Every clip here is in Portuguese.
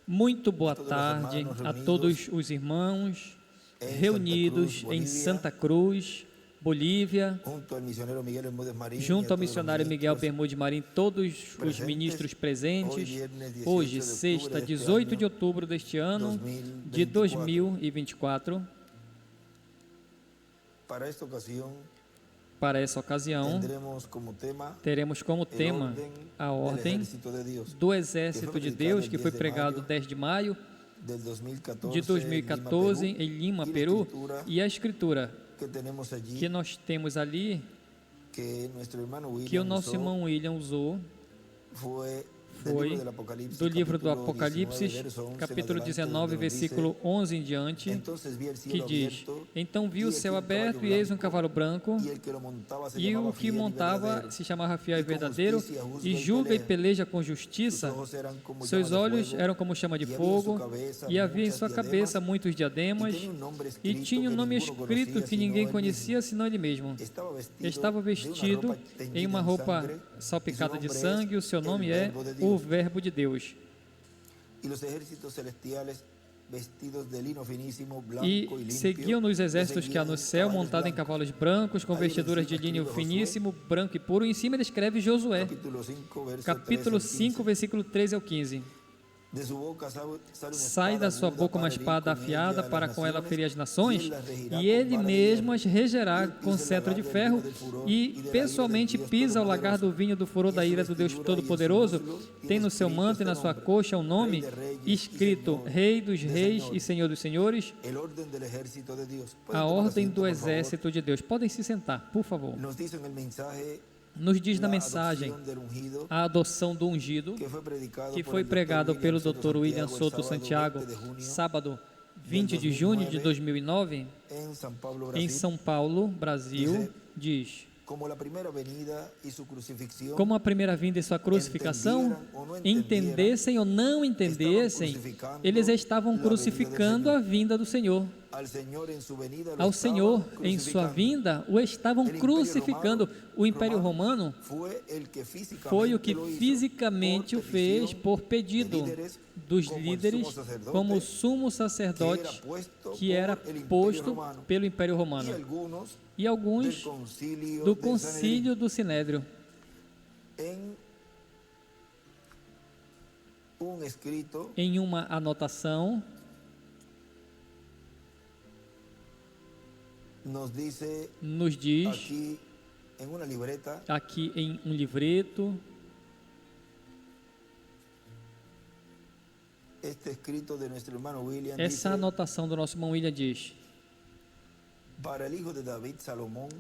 Muito boa tarde a todos os irmãos reunidos em Santa Cruz, Bolívia, junto ao missionário Miguel Bermúdez Marim, todos os ministros presentes. Hoje, sexta, 18 de outubro deste ano de 2024. Para essa ocasião, teremos como tema a ordem do Exército de Deus, que foi pregado 10 de maio de 2014 em Lima, Peru, e a escritura que nós temos ali, que o nosso irmão William usou, foi do livro do Apocalipse, capítulo 19, versículo 11 em diante, que diz: Então vi o céu aberto e eis um cavalo branco, e o que montava se chamava Fiel e Verdadeiro, e julga e peleja com justiça. Seus olhos eram como chama de fogo, e havia em sua cabeça muitos diademas, e tinha um nome escrito que ninguém conhecia senão ele mesmo. Estava vestido em uma roupa salpicada de sangue, o seu nome é o Verbo de Deus. E seguiam nos exércitos que há no céu, montados em cavalos brancos, com vestiduras de linho finíssimo, branco e puro. Em cima ele escreve Josué, capítulo 5, versículo 13 ao 15. Sai da sua boca uma espada afiada, para com ela ferir as nações, e ele mesmo as regerá com cetro de ferro, e pessoalmente pisa o lagar do vinho do furor da ira do Deus Todo-Poderoso. Tem no seu manto e na sua coxa um nome escrito: Rei dos Reis e Senhor dos Senhores. A ordem do Exército de Deus. Podem se sentar, por favor. Nos diz na mensagem a adoção do ungido, que foi pregado pelo Dr. William Souto Santiago, sábado 20 de junho de 2009, em São Paulo, Brasil. Diz: como a primeira vinda e sua crucificação, entendessem ou não entendessem, eles estavam crucificando a vinda do Senhor. Ao Senhor, em sua vinda, o estavam crucificando. O Império Romano foi o que fisicamente o fez por pedido dos líderes, como sumo sacerdote que era posto pelo Império Romano, e alguns do concílio do Sinédrio. Em uma anotação, nos diz aqui em um livreto, essa anotação do nosso irmão William diz: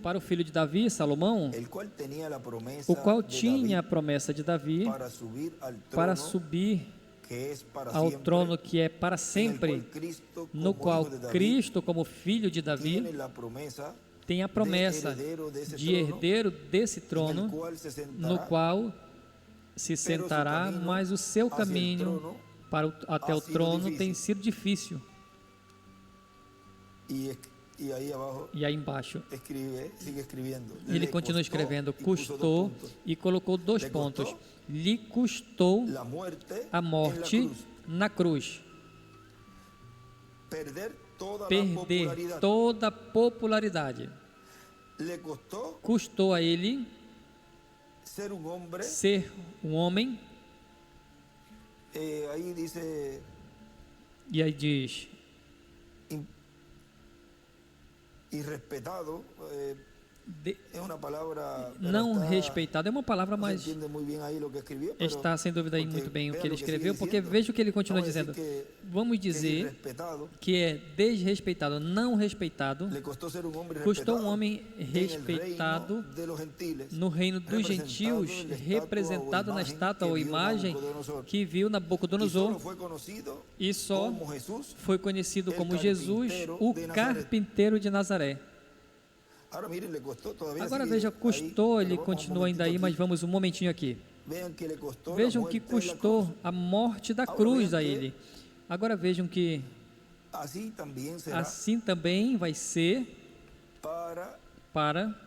para o filho de Davi, Salomão, o qual tinha a promessa de Davi para subir ao trono que é para sempre, no qual Cristo, como filho de Davi, tem a promessa de herdeiro desse trono, no qual se sentará, mas o seu caminho até o trono tem sido difícil. E aí embaixo, ele continua escrevendo: custou, e colocou 2 pontos. Lhe custou a morte na cruz, perder toda a popularidade. Custou a ele ser um homem. E aí diz: irrespetado, não respeitado, é uma palavra, mas está sem dúvida aí muito bem o que ele escreveu, porque veja o que ele continua dizendo. Vamos dizer que é desrespeitado, não respeitado. Custou um homem respeitado no reino dos gentios, representado na estátua ou imagem que viu Nabucodonosor, e só foi conhecido como Jesus, o carpinteiro de Nazaré. Agora veja, custou, ele continua ainda aí, mas vamos um momentinho aqui. Vejam que custou a morte da cruz a ele. Agora vejam que assim também vai ser para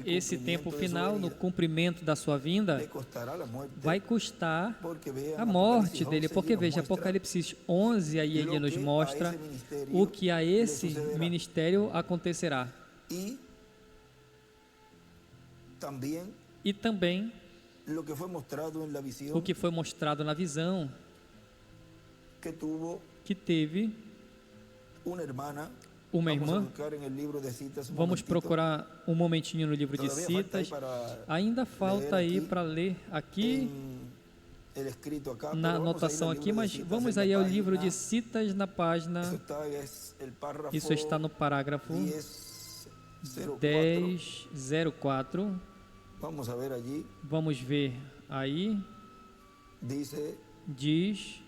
esse tempo final, no cumprimento da sua vinda, vai custar a morte dele, porque veja, Apocalipse 11, aí ele nos mostra o que a esse ministério acontecerá. E também o que foi mostrado na visão, que teve uma irmã. Vamos procurar um momentinho no livro de Citas. Ainda falta aí para ler aqui, na anotação aqui, mas vamos aí ao livro de Citas na página, isso está no parágrafo 10:04. Vamos ver aí. Diz: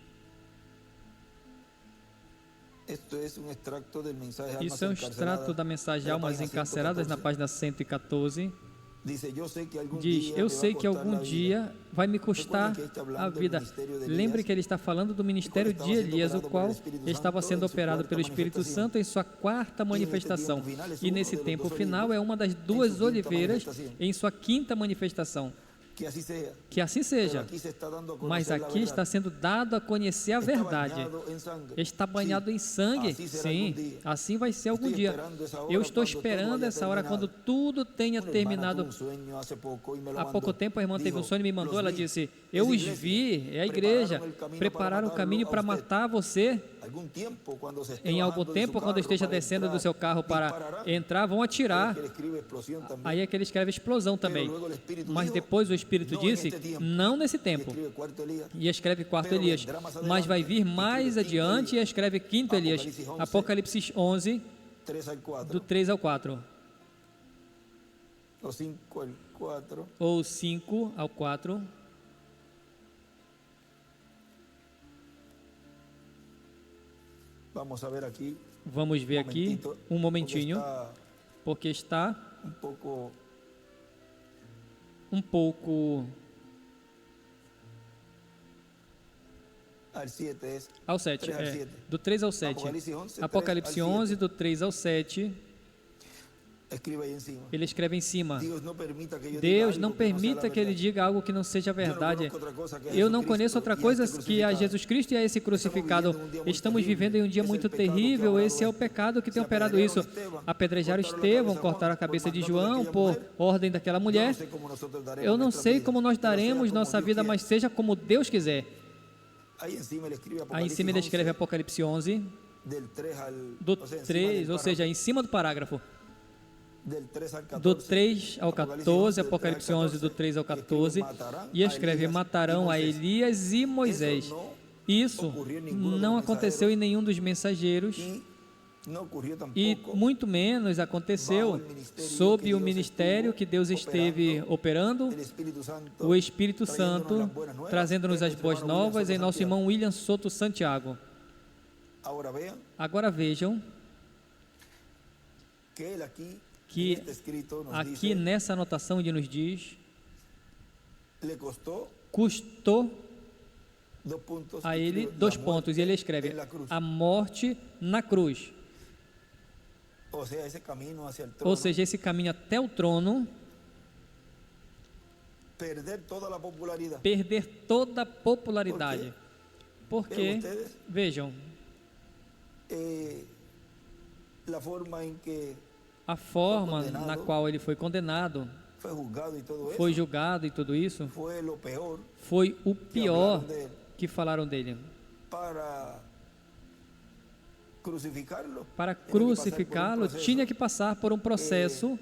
isso é um extrato da mensagem Almas Encarceradas, na página 114. Diz: eu sei que algum dia vai me custar a vida. Lembre que ele está falando do ministério de Elias, o qual estava sendo operado pelo Espírito Santo em sua quarta manifestação. E nesse tempo final é uma das duas oliveiras em sua quinta manifestação. Que assim seja, mas aqui está sendo dado a conhecer a verdade. Está banhado em sangue, sim, assim vai ser algum dia. Eu estou esperando essa hora, quando tudo tenha terminado. Há pouco tempo a irmã teve um sonho e me mandou, ela disse: eu os vi, é a igreja, prepararam o caminho para matar você. Em algum tempo, quando esteja descendo do seu carro para entrar, vão atirar. Aí é que ele escreve explosão também. Mas depois o Espírito disse: não nesse tempo. E escreve quarto Elias. Mas vai vir mais adiante e escreve quinto Elias. Apocalipse 11, do 3 ao 4. Ou 5 ao 4. Vamos ver aqui um momentinho, porque está um pouco ao 7, do 3 ao 7. Apocalipse 11, do 3 ao 7. Ele escreve em cima: Deus não permita que ele diga algo que não seja verdade. Eu não conheço outra coisa que a Jesus Cristo e a esse crucificado. Estamos vivendo em um dia muito terrível. Esse é o pecado que tem operado isso. Apedrejaram Estevão, cortaram a cabeça de João por ordem daquela mulher. Eu não sei como nós daremos nossa vida, mas seja como Deus quiser. Aí em cima ele escreve Apocalipse 11, do 3, ou seja, em cima do parágrafo. Do 3 ao 14, Apocalipse 11, do 3 ao 14, e escreve: matarão a Elias e Moisés. Isso não aconteceu em nenhum dos mensageiros, e muito menos aconteceu sob o ministério que Deus esteve operando, o Espírito Santo, trazendo-nos as boas novas, em nosso irmão William Soto Santiago. Agora vejam que aqui nessa anotação ele nos diz: custou a ele 2 pontos, e ele escreve: a morte na cruz. Ou seja, esse caminho até o trono, perder toda a popularidade. Porque, vejam, a forma na qual ele foi condenado, foi julgado e tudo isso, foi o pior que falaram dele. Para crucificá-lo, tinha que passar por um processo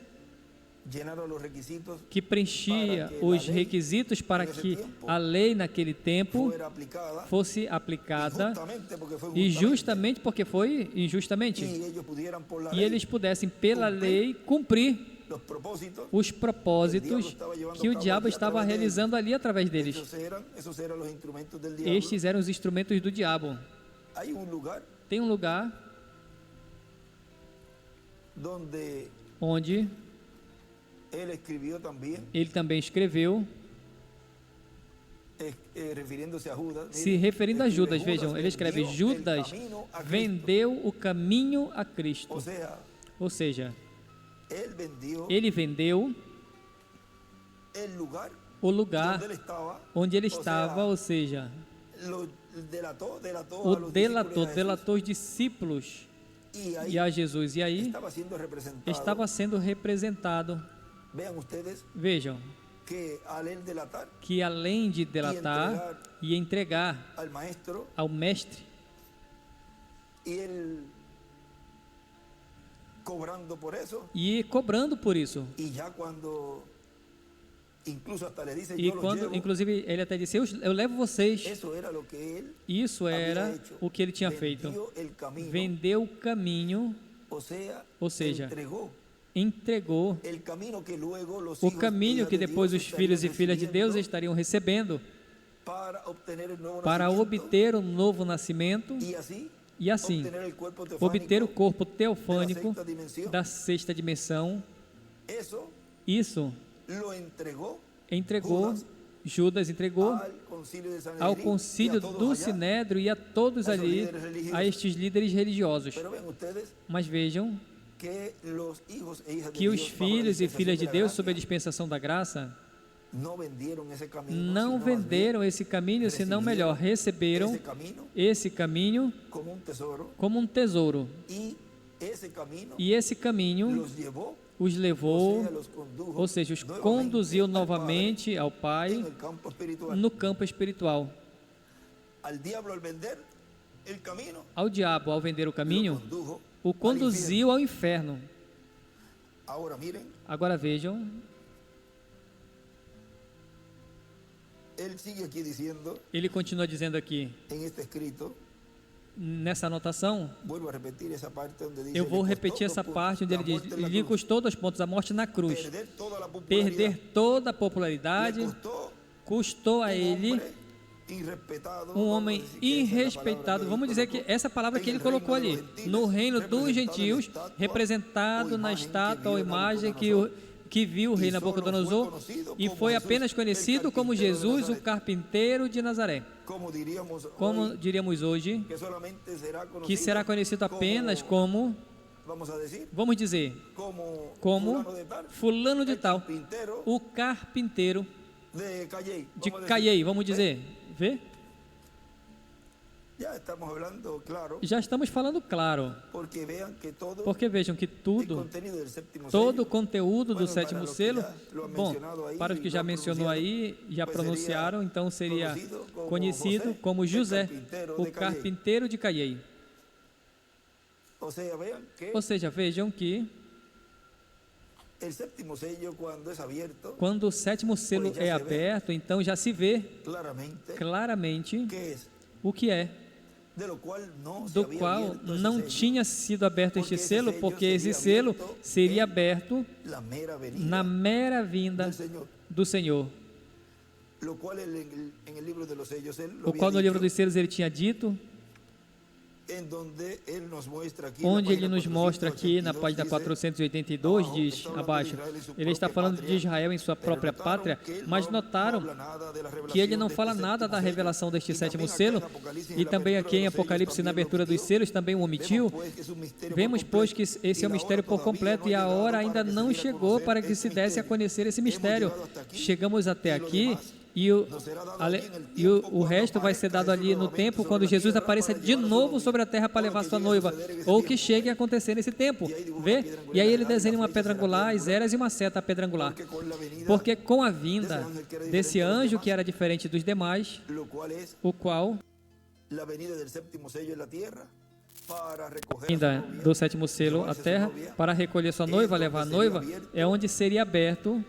que preenchia os requisitos para que a lei naquele tempo fosse aplicada, e justamente porque foi injustamente, e eles pudessem pela lei cumprir os propósitos que o diabo estava realizando ali através deles. Estes eram os instrumentos do diabo. Tem um lugar onde ele também escreveu, se referindo a Judas. Vejam, ele escreve: Judas vendeu o caminho a Cristo. Ou seja, ele vendeu o lugar onde ele estava, ou seja, delatou os discípulos e a Jesus. E aí estava sendo representado. Vejam que além de delatar e entregar ao mestre, e cobrando por isso. E quando, inclusive, ele até disse: eu levo vocês. Isso era o que ele tinha feito. Vendeu o caminho, ou seja, entregou o caminho que depois os filhos e filhas de Deus estariam recebendo para obter um novo nascimento e assim obter o corpo teofânico da sexta dimensão. Isso Judas entregou ao concílio do Sinédrio e a todos ali, a estes líderes religiosos. Mas vejam que os filhos e filhas de Deus, sob a dispensação da graça, não venderam esse caminho, senão melhor, receberam esse caminho como um tesouro. E esse caminho os levou, ou seja, os conduziu novamente ao Pai no campo espiritual. Ao diabo, ao vender o caminho, o conduziu ao inferno. Agora vejam, ele continua dizendo aqui, nessa anotação, eu vou repetir essa parte onde ele diz: lhe custou 2 pontos, a morte na cruz. Perder toda a popularidade custou a ele, um homem irrespeitado. Vamos dizer que essa palavra que ele colocou ali, no reino dos gentios, representado na estátua ou imagem que viu o rei Nabucodonosor, e foi apenas conhecido como Jesus, o carpinteiro de Nazaré. Como diríamos hoje, que será conhecido apenas como, vamos dizer, como fulano de tal, o carpinteiro de Caiei, vamos dizer. Vê? Já estamos falando claro, porque vejam que todo o conteúdo do sétimo selo, bom, para os que já mencionou aí, já pronunciaram, então seria conhecido como José, o carpinteiro de Caiei. Ou seja, vejam que quando o sétimo selo é aberto, então já se vê claramente o que é, do qual não tinha sido aberto este selo, porque esse selo seria aberto na mera vinda do Senhor, o qual no livro dos selos ele tinha dito, onde ele nos mostra aqui na página 482, diz abaixo, ele está falando de Israel em sua própria pátria, mas notaram que ele não fala nada da revelação deste sétimo selo, e também aqui em Apocalipse, na abertura dos selos, também o omitiu. Vemos, pois, que esse é um mistério por completo, e a hora ainda não chegou para que se desse a conhecer esse mistério. Chegamos até aqui, e o resto vai ser dado ali no tempo, quando Jesus apareça de novo sobre a terra para levar sua noiva, ou que chegue a acontecer nesse tempo. Vê? E aí ele desenha uma pedra angular, as eras e uma seta pedra angular. Porque com a vinda desse anjo que era diferente dos demais, o qual vinda do sétimo selo à terra para recolher sua noiva, levar a noiva, é onde seria aberto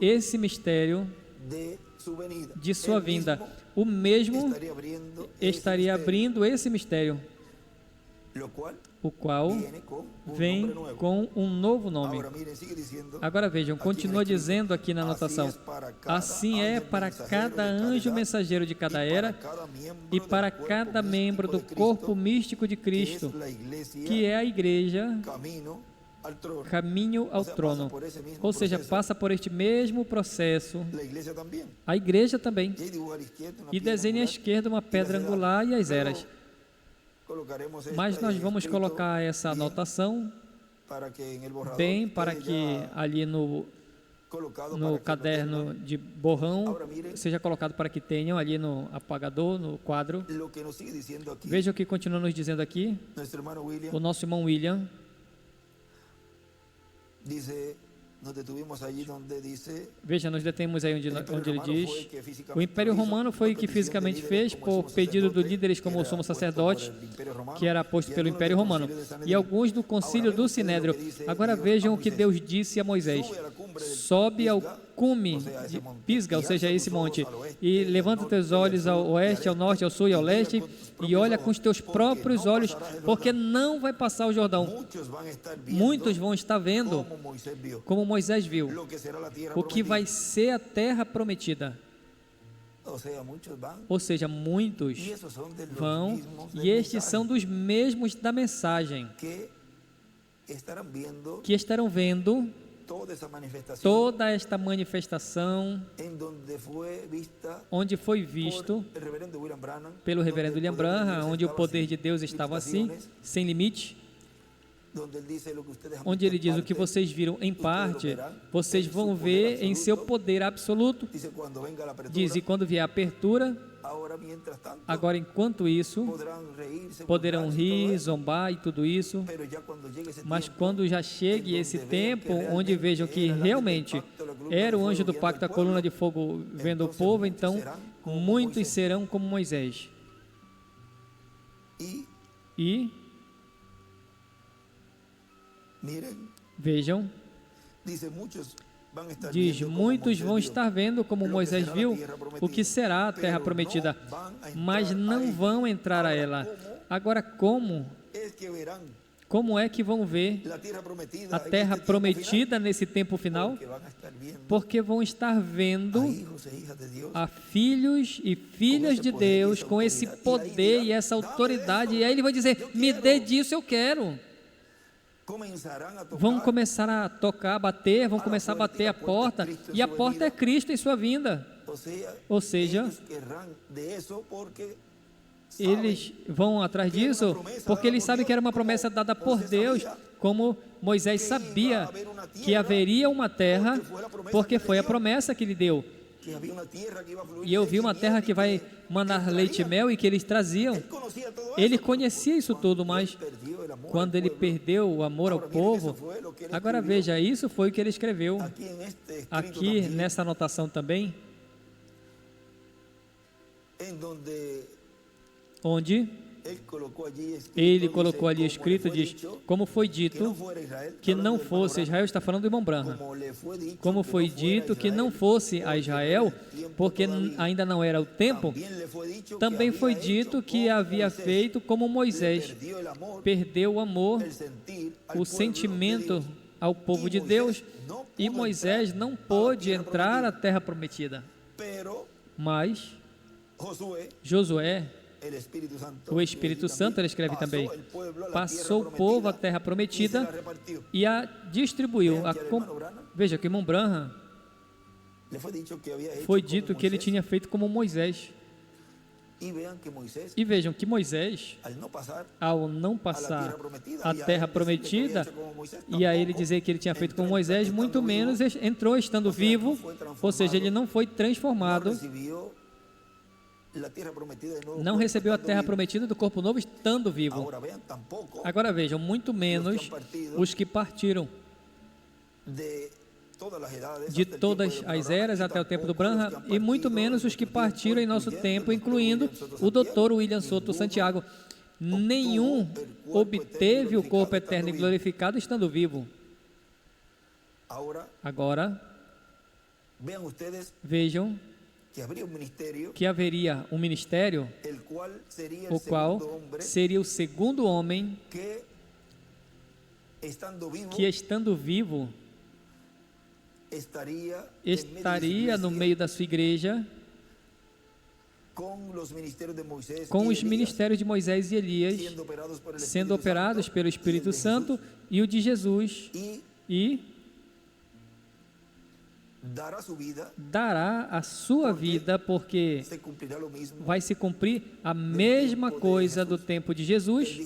esse mistério de sua vinda. O mesmo estaria abrindo esse mistério, o qual vem com um novo nome. Agora vejam, continua dizendo aqui na anotação: assim é para cada anjo mensageiro de cada era e para cada membro do corpo místico de Cristo, que é a igreja, caminho ao trono. Ou seja, passa por este mesmo processo a igreja também. E desenha à esquerda uma pedra angular e as eras. Mas nós vamos colocar essa anotação bem para que ali no caderno de borrão seja colocado para que tenham ali no apagador, no quadro. Veja o que continua nos dizendo aqui. O nosso irmão William veja, nos detemos aí onde ele diz: o Império Romano foi o que fisicamente fez por pedido dos líderes como o sumo sacerdote, que era posto pelo Império Romano, e alguns do concílio do Sinédrio. Agora vejam o que Deus disse a Moisés: sobe ao cume de Pisga, ou seja, esse monte, e levanta teus olhos ao oeste, ao norte, ao sul e ao leste, e olha com os teus próprios olhos, porque não vai passar o Jordão. Muitos vão estar vendo, como Moisés viu, o que vai ser a terra prometida. Ou seja, muitos vão, e estes são dos mesmos da mensagem, que estarão vendo toda esta manifestação, onde foi visto pelo reverendo William Branham, onde o poder de Deus estava assim, sem limite, onde ele diz: o que vocês viram em parte, vocês vão ver em seu poder absoluto. Diz: e quando vier a apertura, agora enquanto isso, poderão rir, zombar e tudo isso, mas quando já chegue esse tempo, onde vejam que realmente era o anjo do pacto, a coluna de fogo vendo o povo, então muitos serão como Moisés. E vejam, diz: muitos vão estar vendo como Moisés viu o que será a terra prometida, mas não vão entrar a ela. Agora, como é que vão ver a terra prometida nesse tempo final? Porque vão estar vendo a filhos e filhas de Deus com esse poder e essa autoridade, e aí ele vai dizer: me dê disso, eu quero. Vão começar a tocar, a bater, vão começar a bater a porta, e a porta é Cristo em sua vinda. Ou seja, eles vão atrás disso porque eles sabem que era uma promessa dada por Deus, como Moisés sabia que haveria uma terra, porque foi a promessa que ele deu. E eu vi uma terra que vai mandar leite e mel, e que eles traziam. Ele conhecia isso tudo, mas quando ele perdeu o amor ao povo, agora veja, isso foi o que ele escreveu aqui nessa anotação também, onde ele colocou ali escrito, diz: como foi dito que não fosse Israel, está falando do irmão Branham, como foi dito que não fosse a Israel, porque ainda não era o tempo, também foi dito que havia feito como Moisés, perdeu o amor, o sentimento ao povo de Deus, e Moisés não pôde entrar à terra prometida. Mas Josué, o Espírito Santo, ele escreve também, passou o povo à terra prometida e a distribuiu. Veja que irmão Branham foi dito que ele tinha feito como Moisés. E vejam que Moisés, ao não passar a terra prometida, e a ele dizer que ele tinha feito como Moisés, muito menos entrou estando vivo, ou seja, ele não foi transformado, não recebeu a terra prometida do corpo novo estando vivo. Agora vejam, muito menos os que partiram de todas as eras até o tempo do Branham, e muito menos os que partiram em nosso tempo, incluindo o Dr. William Soto Santiago. Nenhum obteve o corpo eterno e glorificado estando vivo. Agora, vejam que haveria um ministério, o qual seria o segundo homem que, estando vivo, estaria no meio da sua igreja com os ministérios de Moisés e Elias, sendo operados pelo Espírito Santo, e o de Jesus. E dará a sua vida, porque vai se cumprir a mesma coisa do tempo de Jesus,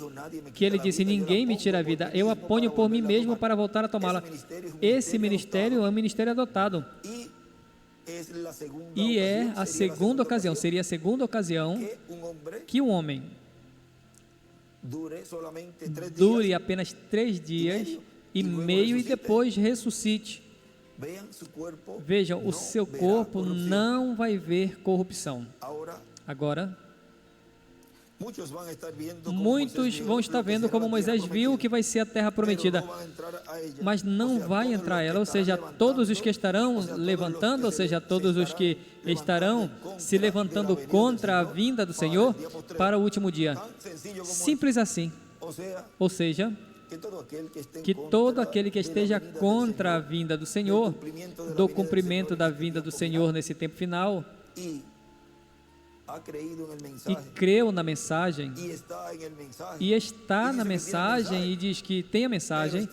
que ele disse: ninguém me tira a vida, eu a ponho por mim mesmo para voltar a tomá-la. Esse ministério é um ministério adotado. E é a segunda ocasião, seria a segunda ocasião que um homem dure apenas 3 dias e meio e depois ressuscite. Vejam, o seu corpo não vai ver corrupção. Agora, muitos vão estar vendo como Moisés viu que vai ser a terra prometida, mas não vai entrar ela, ou seja, todos os que estarão levantando, ou seja, todos os que estarão se levantando contra a vinda do Senhor para o último dia. Simples assim. Ou seja, que todo aquele que esteja contra a vinda do Senhor, do cumprimento da vinda do Senhor nesse tempo final, e creu na mensagem, e está na mensagem, e diz que tem a mensagem,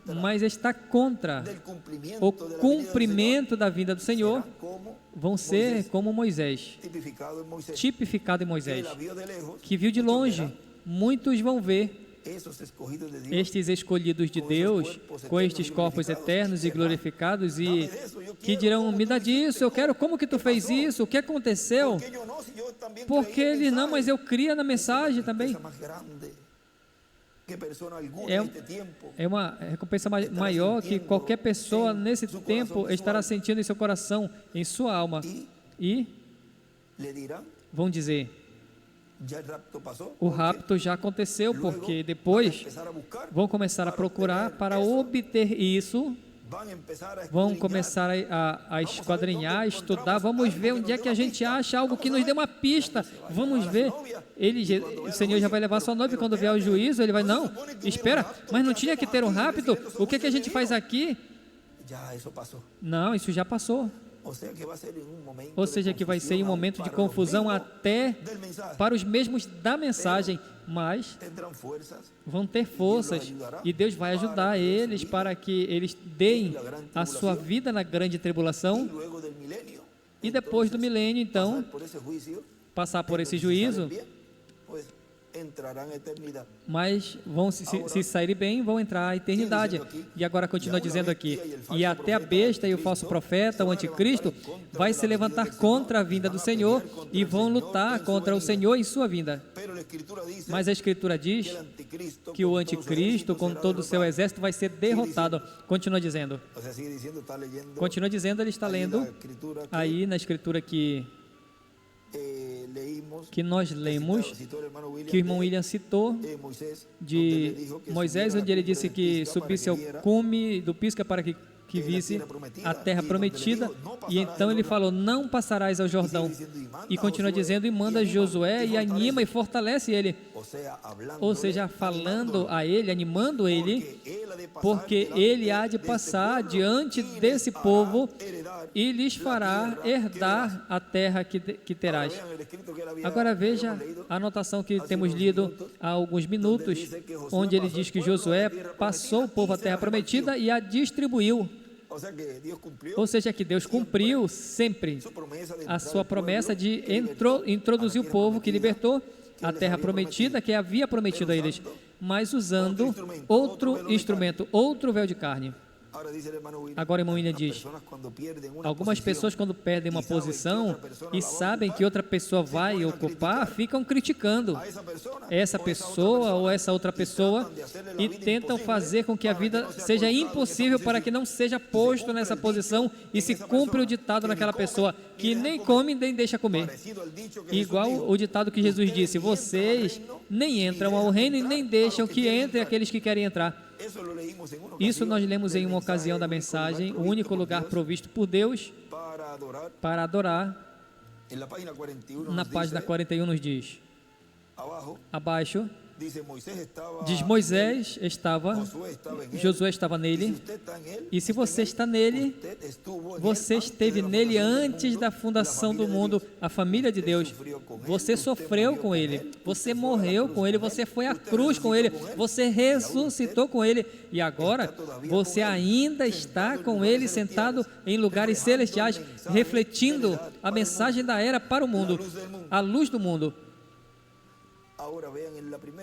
mas está contra o cumprimento da vinda do Senhor, vão ser como Moisés, tipificado em Moisés, que viu de longe. Muitos vão ver estes escolhidos de Deus, com estes corpos eternos e glorificados, e que dirão: me dá disso, eu quero, como que tu fez isso, o que aconteceu? Porque ele não, mas eu cria na mensagem também. É uma recompensa maior que qualquer pessoa nesse tempo estará sentindo em seu coração, em sua alma. E vão dizer: o rapto já aconteceu, porque depois vão começar a procurar para obter isso, vão começar a esquadrinhar, a estudar, vamos ver onde é que a gente acha algo que nos dê uma pista, vamos ver. O Senhor já vai levar sua noiva, e quando vier o juízo, ele vai: não, espera, mas não tinha que ter um rapto? O que a gente faz aqui? Não, isso já passou. Ou seja, que vai ser um momento de confusão até para os mesmos da mensagem, mas vão ter forças, e Deus vai ajudar eles para que eles deem a sua vida na grande tribulação, e depois do milênio, então, passar por esse juízo, mas vão se saírem bem, vão entrar à eternidade. E agora continua dizendo aqui: e até a besta e o falso profeta, o anticristo, vai se levantar contra a vinda do Senhor, e vão lutar contra o Senhor em sua vinda. Mas a Escritura diz que o anticristo, com todo o seu exército, vai ser derrotado. Continua dizendo, ele está lendo aí na Escritura que nós lemos, que o irmão William citou, de Moisés, onde ele disse que subisse ao cume do Pisga para que visse a terra prometida, e então ele falou: não passarás ao Jordão, e continua dizendo, e manda Josué, e anima e fortalece ele, ou seja, falando a ele, animando ele, porque ele há de passar diante desse povo e lhes fará herdar a terra que terás. Agora veja a anotação que temos lido há alguns minutos, onde ele diz que Josué passou o povo à terra prometida e a distribuiu. Ou seja, que Deus cumpriu sempre a sua promessa de introduzir o povo que libertou a terra prometida, que havia prometido a eles, mas usando outro instrumento, outro véu de carne. Agora, irmão William diz: algumas pessoas, quando perdem uma posição e sabem que outra pessoa vai ocupar, ficam criticando essa pessoa ou essa outra pessoa e tentam fazer com que a vida seja impossível para que não seja posto nessa posição e se cumpra o ditado naquela pessoa, que nem come nem deixa comer. Igual o ditado que Jesus disse: vocês nem entram ao reino e nem deixam que entrem aqueles que querem entrar. Isso nós lemos em uma ocasião da mensagem, o único lugar provisto por Deus para adorar. Na página 41 nos diz, abaixo, Diz Moisés estava, Josué estava nele, e se você está nele, você esteve nele antes da fundação do mundo, a família de Deus. Você sofreu com ele, você morreu com ele, você foi à cruz com ele, você ressuscitou com ele, e agora você ainda está com ele sentado em lugares celestiais, refletindo a mensagem da era para o mundo, a luz do mundo.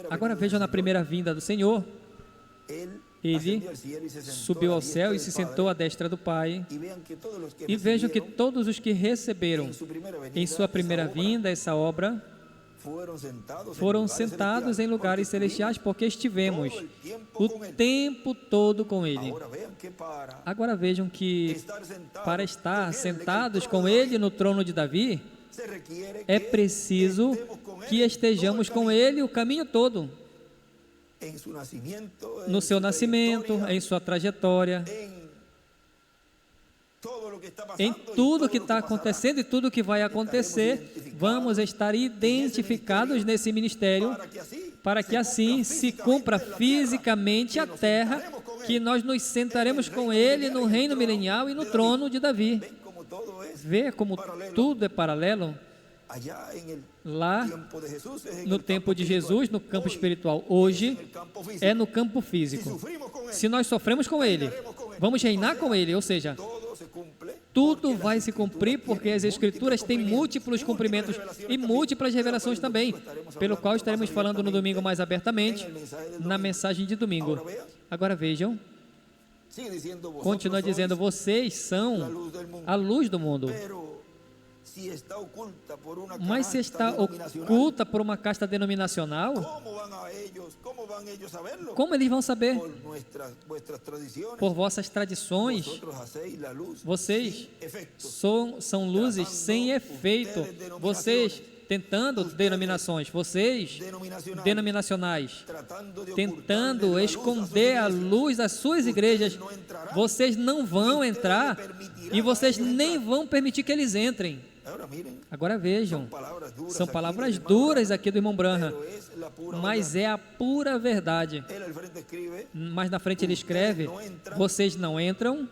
Agora vejam na primeira vinda do Senhor, ele subiu ao céu e se sentou à destra do Pai, e vejam que todos os que receberam em sua primeira vinda essa obra foram sentados em lugares celestiais, porque estivemos o tempo todo com ele. Agora vejam que para estar sentados com ele no trono de Davi, é preciso que estejamos com ele o caminho todo, no seu nascimento, em sua trajetória, em tudo que está acontecendo e tudo que vai acontecer. Vamos estar identificados nesse ministério, para que assim se cumpra fisicamente a terra, que nós nos sentaremos com ele no reino milenial e no trono de Davi. Vê como tudo é paralelo? Lá, no tempo de Jesus, no campo espiritual. Hoje, é no campo físico. Se nós sofremos com ele, vamos reinar com ele, ou seja, tudo vai se cumprir, porque as Escrituras têm múltiplos cumprimentos e múltiplas revelações também, pelo qual estaremos falando no domingo mais abertamente, na mensagem de domingo. Agora vejam, continua dizendo, vocês são a luz do mundo. Mas se está oculta por uma casta denominacional, como eles vão saber? Por vossas tradições, vocês são luzes sem efeito. Vocês tentando denominações, vocês denominacionais, tentando esconder a luz das suas igrejas, vocês não vão entrar e vocês nem vão permitir que eles entrem. Agora vejam, são palavras duras aqui do irmão Branham, mas é a pura verdade. Mas na frente ele escreve, vocês não entram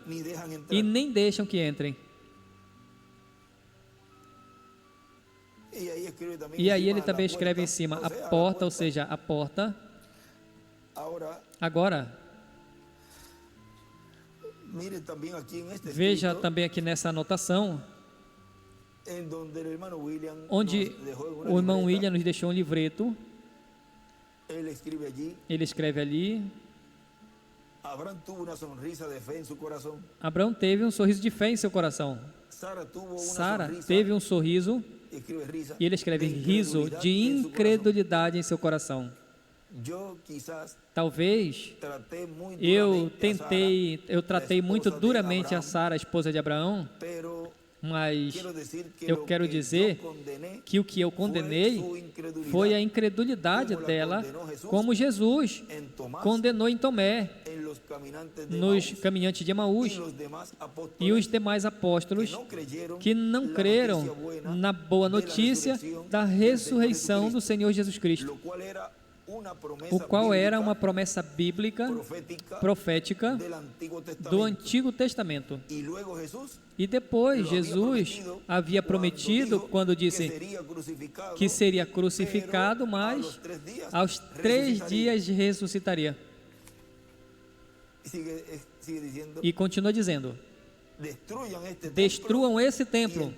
e nem deixam que entrem. E aí ele também escreve em cima, a porta, ou seja, a porta. Agora, veja também aqui nessa anotação, onde o irmão William nos deixou um livreto. Ele escreve ali, Abraão teve um sorriso de fé em seu coração. Sara teve um sorriso, e ele escreve riso de incredulidade em seu coração. Talvez eu tratei muito duramente a Sara, a esposa de Abraão, mas eu quero dizer que o que eu condenei foi a incredulidade dela, como Jesus condenou em Tomé, nos caminhantes de Emaús, e os demais apóstolos que não creram na boa notícia da ressurreição do Senhor Jesus Cristo, o qual era uma promessa bíblica, profética, do Antigo Testamento. E depois Jesus havia prometido, quando disse que seria crucificado, mas aos 3 dias ressuscitaria. E continua dizendo, destruam esse templo,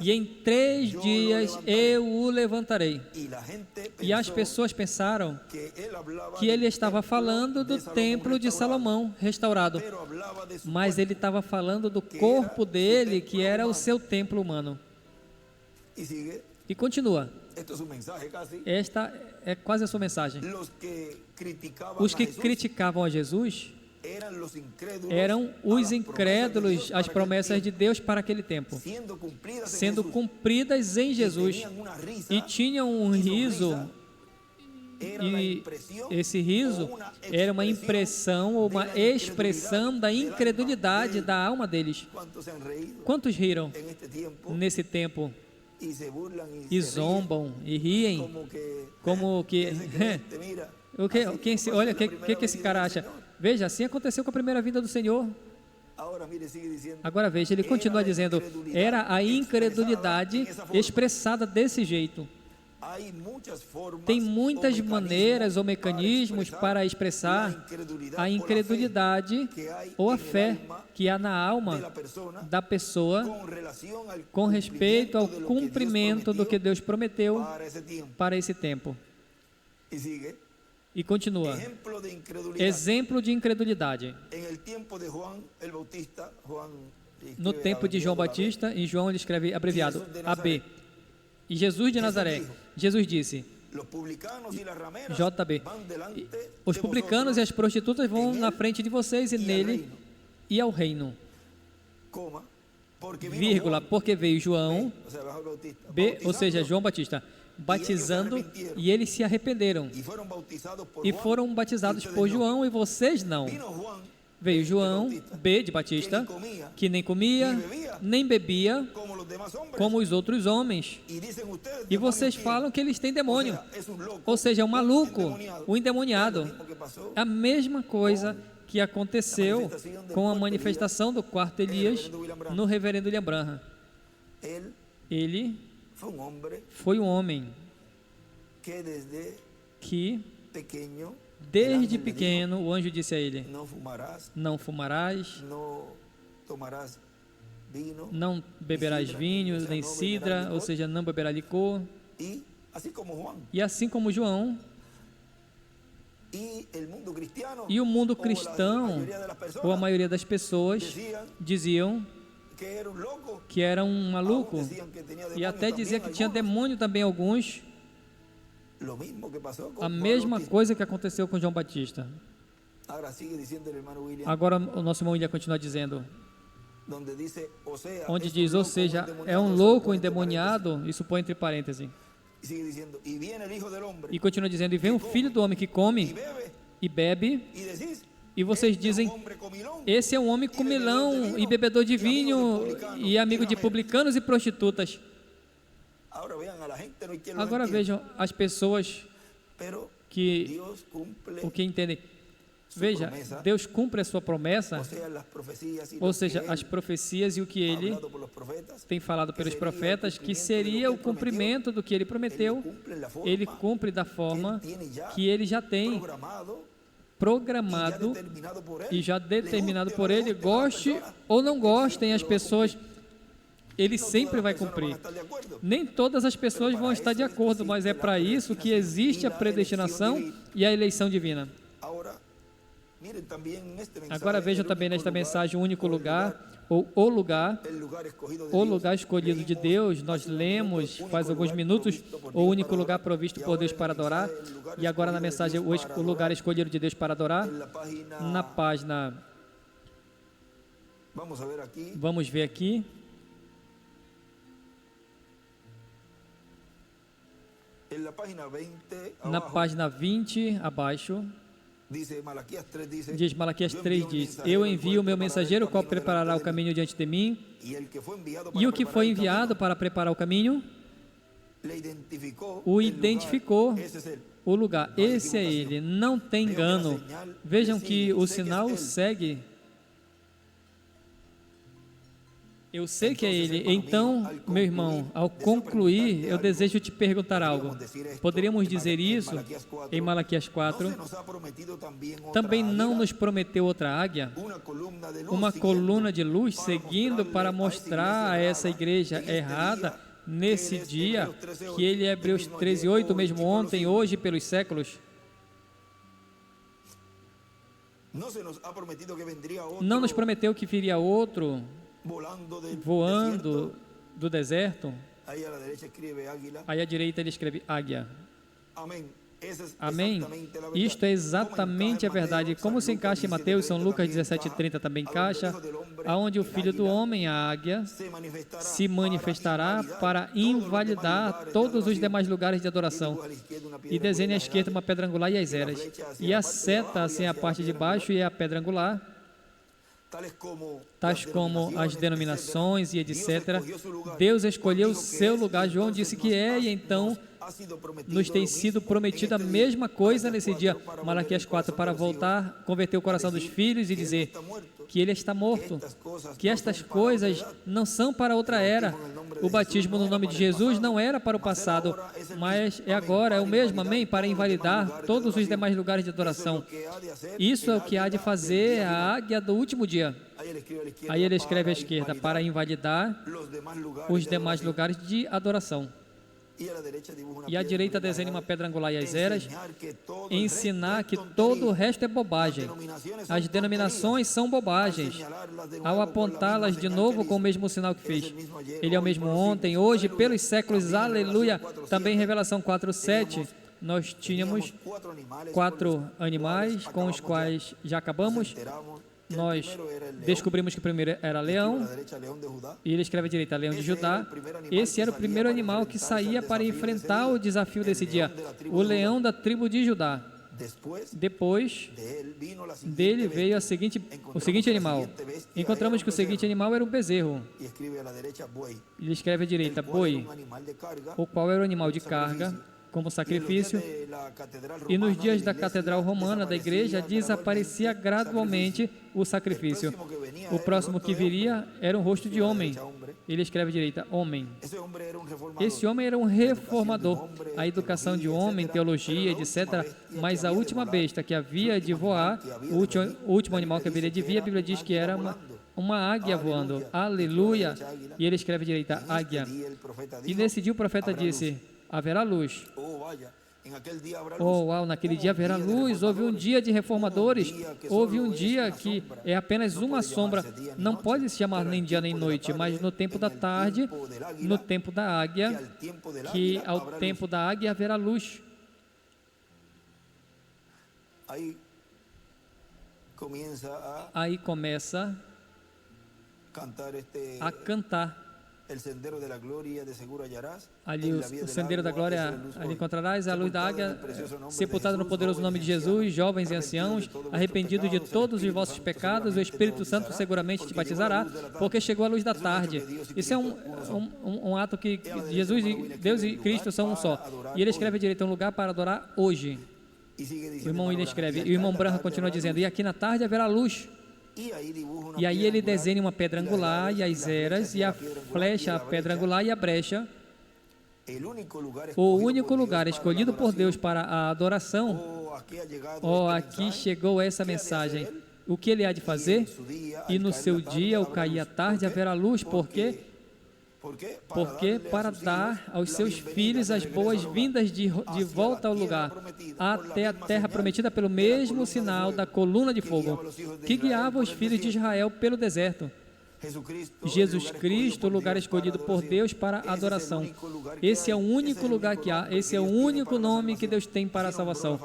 e em 3 dias eu o levantarei. E as pessoas pensaram que ele estava falando do templo de Salomão restaurado, mas ele estava falando do corpo dele, que era o seu templo humano. E continua. Esta é quase a sua mensagem. Os que criticavam a Jesus eram os incrédulos às promessas de Deus para aquele tempo, sendo cumpridas em Jesus, e tinham um riso, e esse riso era uma impressão ou uma expressão da incredulidade da alma deles. Quantos riram nesse tempo? e zombam e riem, como que olha, o que esse cara acha? Veja, assim aconteceu com a primeira vinda do Senhor. Agora veja, ele continua dizendo, era a incredulidade expressada desse jeito. Tem muitas maneiras ou mecanismos para expressar a incredulidade ou a fé que há na alma da pessoa com respeito ao cumprimento do que Deus prometeu para esse tempo. E continua. Exemplo de incredulidade. No tempo de João Batista, em João ele escreve abreviado AB. E Jesus de Nazaré, Jesus disse, JB, os publicanos e as prostitutas vão na frente de vocês e nele e ao reino. Vírgula, porque veio João, B, ou seja, João Batista, batizando e eles se arrependeram e foram batizados por João e vocês não. Veio João, B de Batista, que nem comia, nem bebia, como os outros homens. E vocês falam que eles têm demônio. Ou seja, é um maluco, um endemoniado. A mesma coisa que aconteceu com a manifestação do quarto Elias no reverendo William Branham. Ele foi um homem que desde pequeno, o anjo disse a ele, não fumarás, não beberás vinho, nem cidra, ou seja, não beberás licor. E assim como João, e o mundo cristão, ou a maioria das pessoas, diziam que era um maluco, e até dizia que tinha demônio também alguns. A mesma coisa que aconteceu com João Batista. Agora o nosso irmão William continua dizendo, onde diz, ou seja, é um louco endemoniado, isso põe entre parênteses. E continua dizendo, e vem o filho do homem que come e bebe, e vocês dizem, esse é um homem comilão e bebedor de vinho e amigo de publicanos e prostitutas. Agora vejam as pessoas que o que entendem. Veja, Deus cumpre a sua promessa, ou seja, as profecias e o que Ele tem falado pelos profetas, que seria o cumprimento do que Ele prometeu, Ele cumpre da forma que Ele já tem programado e já determinado por Ele, goste ou não gostem as pessoas, Ele sempre vai cumprir. Nem todas as pessoas vão estar de acordo, mas é para isso que existe a predestinação e a eleição divina. Agora vejam também nesta mensagem o único lugar, ou o lugar escolhido de Deus. Nós lemos faz alguns minutos, o único lugar provisto por Deus para adorar. E agora na mensagem, o lugar escolhido de Deus para adorar, na página, vamos ver aqui, na página 20, abaixo, diz Malaquias 3, diz, eu envio o meu mensageiro, o qual preparará o caminho diante de mim, e o que foi enviado para preparar o caminho, o identificou, o lugar, esse é ele, não tem engano. Vejam que o sinal segue. Eu sei que é ele. Então, meu irmão, ao concluir, eu desejo te perguntar algo. Poderíamos dizer isso em Malaquias 4. Também não nos prometeu outra águia? Uma coluna de luz seguindo para mostrar a essa igreja errada nesse dia, que ele é Hebreus 13:8, mesmo ontem, hoje e pelos séculos? Não nos prometeu que viria outro voando do deserto? Aí à direita ele escreve águia. Amém? Isto é exatamente a verdade. Como se encaixa em Mateus, São Lucas 17:30 também encaixa, aonde o Filho do Homem, a águia, se manifestará para invalidar todos os demais lugares de adoração. E desenha à esquerda uma pedra angular e as eras. E a seta, assim, a parte de baixo e a pedra angular. tais como as denominações e etc. Deus escolheu o seu lugar. João disse que e então nos tem sido prometido a mesma coisa nesse dia. Malaquias 4, para voltar, converter o coração dos filhos e dizer que ele está morto, que estas coisas não são para outra era. O batismo no nome de Jesus não era para o passado, mas é agora, é o mesmo, amém, para invalidar todos os demais lugares de adoração. Isso é o que há de fazer a águia do último dia. Aí ele escreve à esquerda, para invalidar os demais lugares de adoração. E à direita desenha uma pedra angular e as eras, ensinar que todo o resto é bobagem. As denominações são bobagens, ao apontá-las de novo com o mesmo sinal que fez. Ele é o mesmo ontem, hoje, pelos séculos, aleluia. Também em Revelação 4:7, nós tínhamos 4 animais com os quais já acabamos. Nós descobrimos que o primeiro era leão, e ele escreve à direita, leão de Judá. Esse era o primeiro animal que saía para enfrentar o desafio desse dia, o leão da tribo de Judá. Depois dele veio o seguinte animal. Encontramos que o seguinte animal era um bezerro. Ele escreve à direita, boi, o qual era o animal de carga, como sacrifício, e nos dias da Catedral Romana da Igreja desaparecia gradualmente o sacrifício. O próximo que viria era um rosto de homem. Ele escreve à direita, homem. Esse homem era um reformador, a educação de homem, teologia, etc. Mas a última besta que havia de voar, o último animal que haveria de vir, a Bíblia diz que era uma águia voando. Aleluia! E ele escreve à direita, águia. E nesse dia o profeta disse, haverá luz. Oh, uau, naquele dia haverá luz. Houve um dia de reformadores. Houve um dia que é apenas uma sombra. Não pode se chamar nem dia nem noite, mas no tempo da tarde, no tempo da águia, que ao tempo da águia haverá luz. Aí começa a cantar. Ali o Sendeiro da Glória, ali encontrarás a luz da águia, sepultada no poderoso nome de Jesus, jovens e anciãos, arrependidos de todos os vossos pecados, o Espírito Santo seguramente te batizará, porque chegou a luz da tarde. Isso é um ato que Jesus, Deus e Cristo são um só. E ele escreve à direita, um lugar para adorar hoje. O irmão William escreve, e o irmão Branham continua dizendo, e aqui na tarde haverá luz. E aí ele desenha uma pedra angular e as eras, e a flecha, a pedra angular e a brecha. O único lugar escolhido por Deus para a adoração. Oh, aqui chegou essa mensagem. O que ele há de fazer? E no seu dia, ao cair a tarde, haverá luz. Por quê? Porque para dar aos seus filhos as boas-vindas de volta ao lugar, até a terra prometida pelo mesmo sinal da coluna de fogo, que guiava os filhos de Israel pelo deserto. Jesus Cristo, o lugar escolhido por Deus para a adoração. Esse é o único lugar que há, esse é o único nome que Deus tem para a salvação.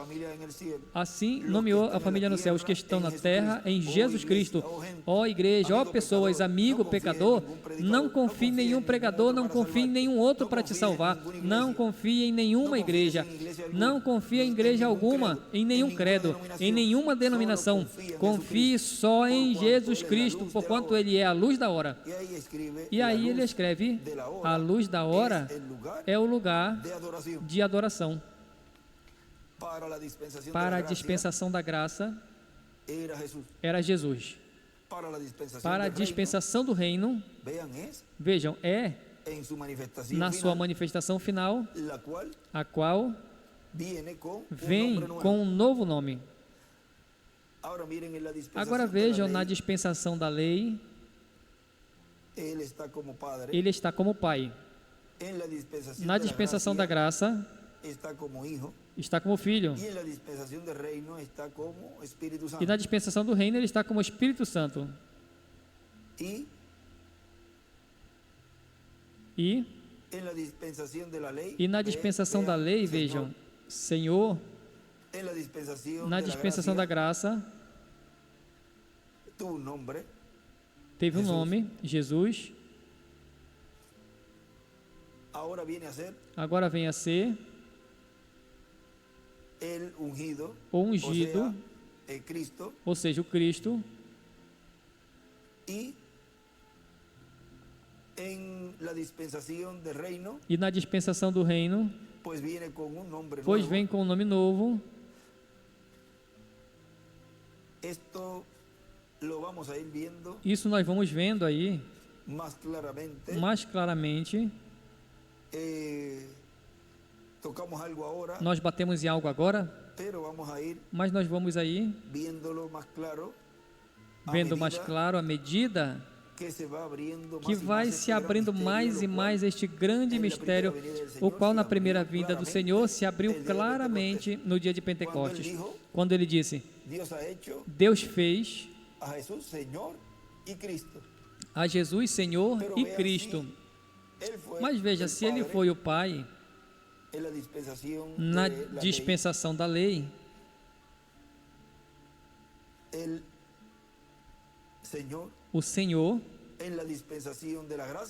Assim nomeou a família no céu, os que estão na terra, em Jesus Cristo. Ó igreja, ó pessoas, amigo, pecador, não confie em nenhum pregador, não confie em nenhum outro para te salvar, não confie em nenhuma igreja, não confie em igreja alguma, em nenhum credo, em nenhuma denominação. Confie só em Jesus Cristo, porquanto Ele é a luz da hora. E aí ele escreve, a luz da hora é o lugar de adoração. Para a dispensação da graça, era Jesus. Para a dispensação do reino, vejam, é na sua manifestação final, a qual vem com um novo nome. Agora vejam, na dispensação da lei, Ele está como Pai. Na dispensação da graça, está como Filho. E na dispensação do reino, Ele está como Espírito Santo. E na dispensação da lei, vejam, Senhor, na dispensação da graça, teve um nome, Jesus. Agora vem a ser o ungido, ou seja, o Cristo, E na dispensação do reino, pois vem com um nome novo. Isso nós vamos vendo aí mais claramente. Nós batemos em algo agora, mas nós vamos aí vendo mais claro à medida que vai se abrindo mais e mais este grande mistério, o qual na primeira vinda do Senhor se abriu claramente no dia de Pentecostes, quando ele disse: Deus fez a Jesus Senhor e Cristo. Mas veja, se ele foi o Pai na dispensação da lei, o Senhor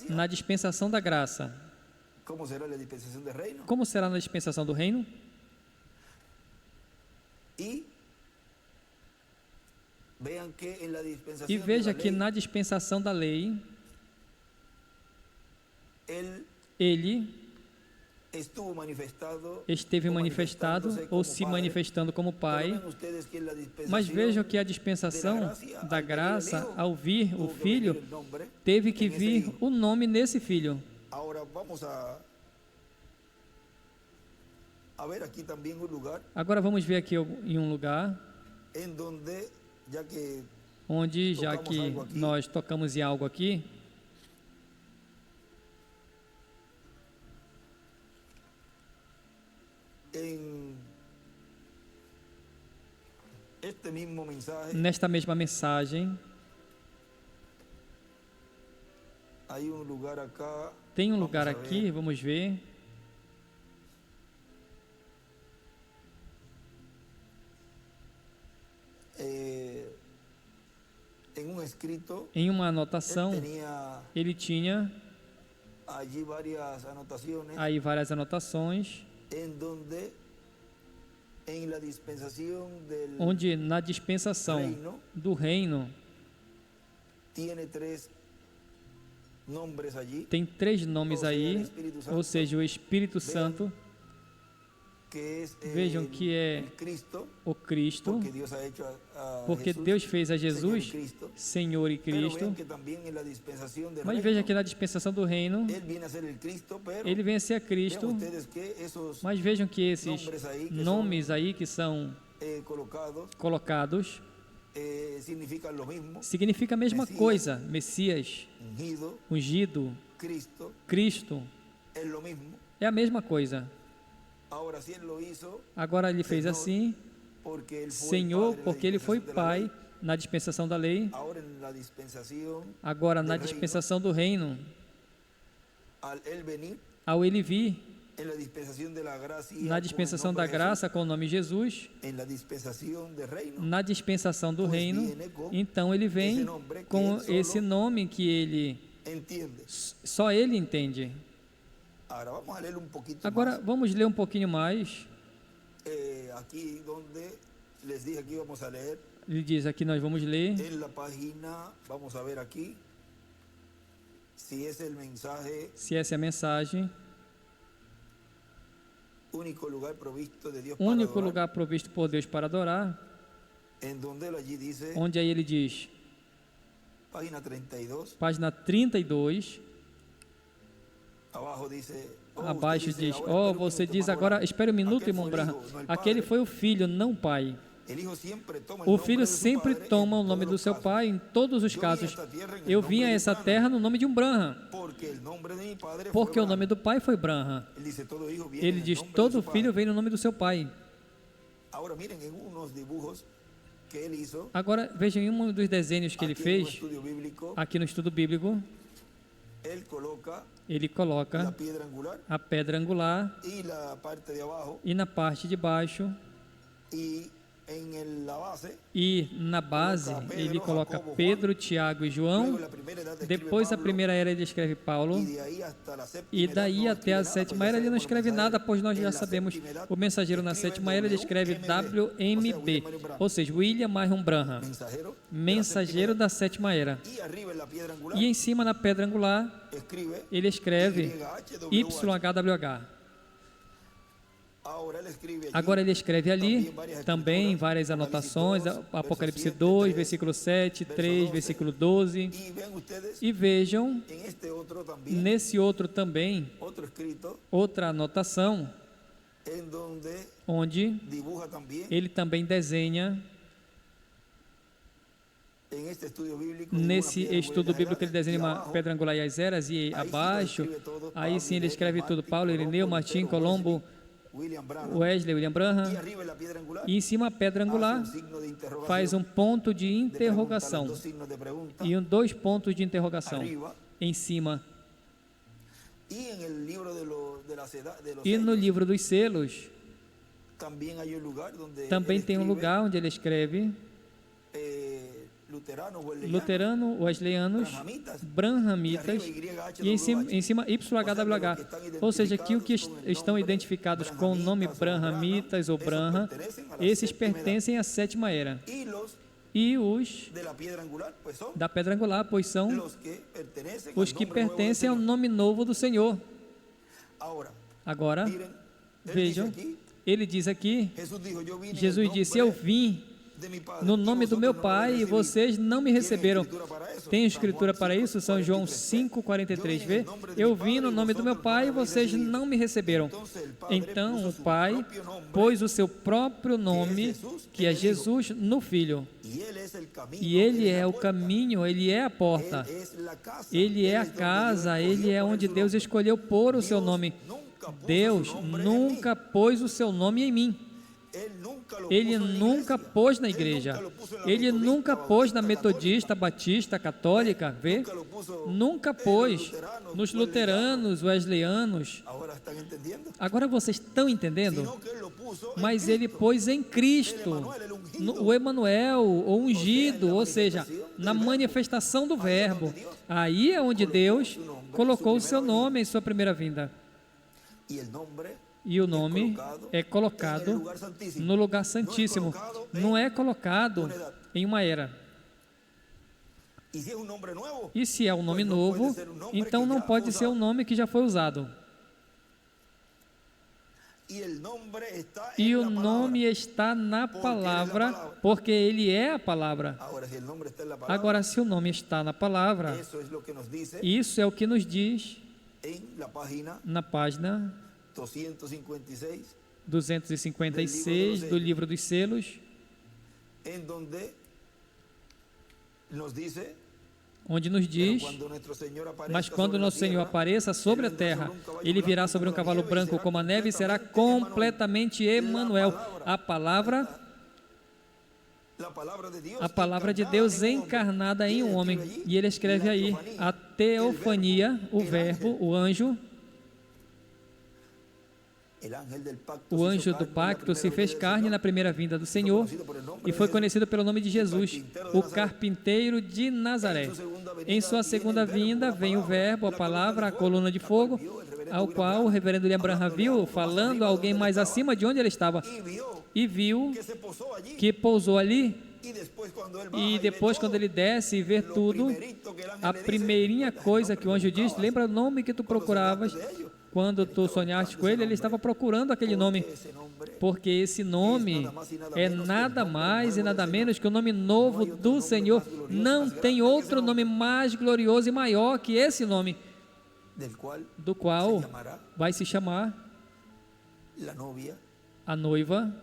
na dispensação da graça. Como será na dispensação do reino? E veja que na dispensação da lei, ele esteve manifestado ou se manifestando como Pai. Mas vejam que a dispensação da graça, ao vir o Filho, teve que vir o nome nesse Filho. Agora vamos ver aqui em um lugar onde, já que nós tocamos em algo aqui, nesta mesma mensagem, tem um lugar aqui, vamos ver. Em uma anotação, ele tinha aí várias anotações, onde na dispensação do reino tem 3 nomes aí, ou seja, o Espírito Santo. Vejam que é o Cristo, porque Deus fez a Jesus Senhor e Cristo. Mas veja que na dispensação do reino, ele vem a ser Cristo. Mas vejam que esses nomes aí que são colocados significa a mesma coisa. Messias, ungido, Cristo, é a mesma coisa. Agora ele fez assim, Senhor, porque ele foi Pai na dispensação da lei. Agora na dispensação do reino, ao ele vir na dispensação da graça com o nome Jesus, na dispensação do reino, então ele vem com esse nome que ele só ele entende. Agora vamos ler um pouquinho mais. Ele diz aqui, nós vamos ler. Se essa é a mensagem. Único lugar provisto por Deus para adorar. Onde aí ele diz, página 32. Abaixo diz, você diz agora, espere um minuto, irmão Branham. Aquele foi o filho, não o pai. O filho sempre toma o nome do seu pai em todos os casos. Eu vim a essa terra no nome de um Branham, porque o nome do pai foi Branham. Ele diz, todo filho vem no nome do seu pai. Agora vejam em um dos desenhos que ele fez, aqui no estudo bíblico, ele coloca a pedra angular e na parte de baixo E na base ele coloca Pedro, Tiago e João. Depois da primeira era ele escreve Paulo. E daí até a sétima era ele não escreve nada, pois nós já sabemos. O mensageiro na sétima era ele escreve WMB, ou seja, William Marion Branham, mensageiro da sétima era. E em cima na pedra angular ele escreve YHWH. Agora ele escreve ali também várias anotações, Apocalipse 2, versículo 7, 3, versículo 12. E vejam, nesse outro também, outra anotação, onde ele também desenha, nesse estudo bíblico ele desenha uma pedra angular e as eras, e abaixo, aí sim ele escreve tudo, Paulo, Irineu, Martim, Colombo, Wesley, William Branham, e em cima a pedra angular faz um ponto de interrogação e dois pontos de interrogação em cima. E no livro dos selos também tem um lugar onde ele escreve luterano, wesleyanos, branhamitas e em cima YHWH, ou seja, aqui o que estão identificados com o nome branhamitas ou Branham, esses pertencem à sétima era. E os da pedra angular, pois são os que pertencem ao nome novo do Senhor. Agora, vejam, ele diz aqui, Jesus disse, eu vim no nome do meu Pai, e vocês não me receberam. Tem escritura para isso? São João 5,43. Vê? Eu vim no nome do meu Pai, e vocês não me receberam. Então o Pai pôs o seu próprio nome, que é Jesus, no Filho. E Ele é o caminho, Ele é a porta, Ele é a casa, Ele é onde Deus escolheu pôr o seu nome. Deus nunca pôs o seu nome em mim. Ele nunca pôs na igreja, ele nunca pôs na metodista, batista, católica, vê? Nunca pôs nos luteranos, wesleyanos. Agora vocês estão entendendo? Mas ele pôs em Cristo, o Emanuel, o ungido, ou seja, na manifestação do verbo. Aí é onde Deus colocou o seu nome em sua primeira vinda. E o nome é colocado no lugar santíssimo, não é colocado em uma era. E se é um nome novo, então não pode ser um nome que já foi usado. E o nome está na palavra, porque ele é a palavra. Agora, se o nome está na palavra, isso é o que nos diz na página 256 do livro dos selos, onde nos diz, mas quando nosso Senhor apareça sobre a terra, ele virá sobre um cavalo branco como a neve e será completamente Emanuel, a palavra de Deus encarnada em um homem. E ele escreve aí, a teofania, o verbo, o anjo. O anjo do pacto se fez carne na primeira vinda do Senhor e foi conhecido pelo nome de Jesus, o carpinteiro de Nazaré. Em sua segunda vinda vem o verbo, a palavra, a coluna de fogo, ao qual o reverendo William Branham viu falando a alguém mais acima de onde ele estava, e viu que pousou ali. E depois, quando ele desce e vê tudo, a primeirinha coisa que o anjo diz, lembra o nome que tu procuravas? Quando tu sonhaste com ele, ele estava procurando aquele nome, porque esse nome é nada mais e nada menos que o nome novo do Senhor. Não tem outro nome mais glorioso e maior que esse nome, do qual vai se chamar a noiva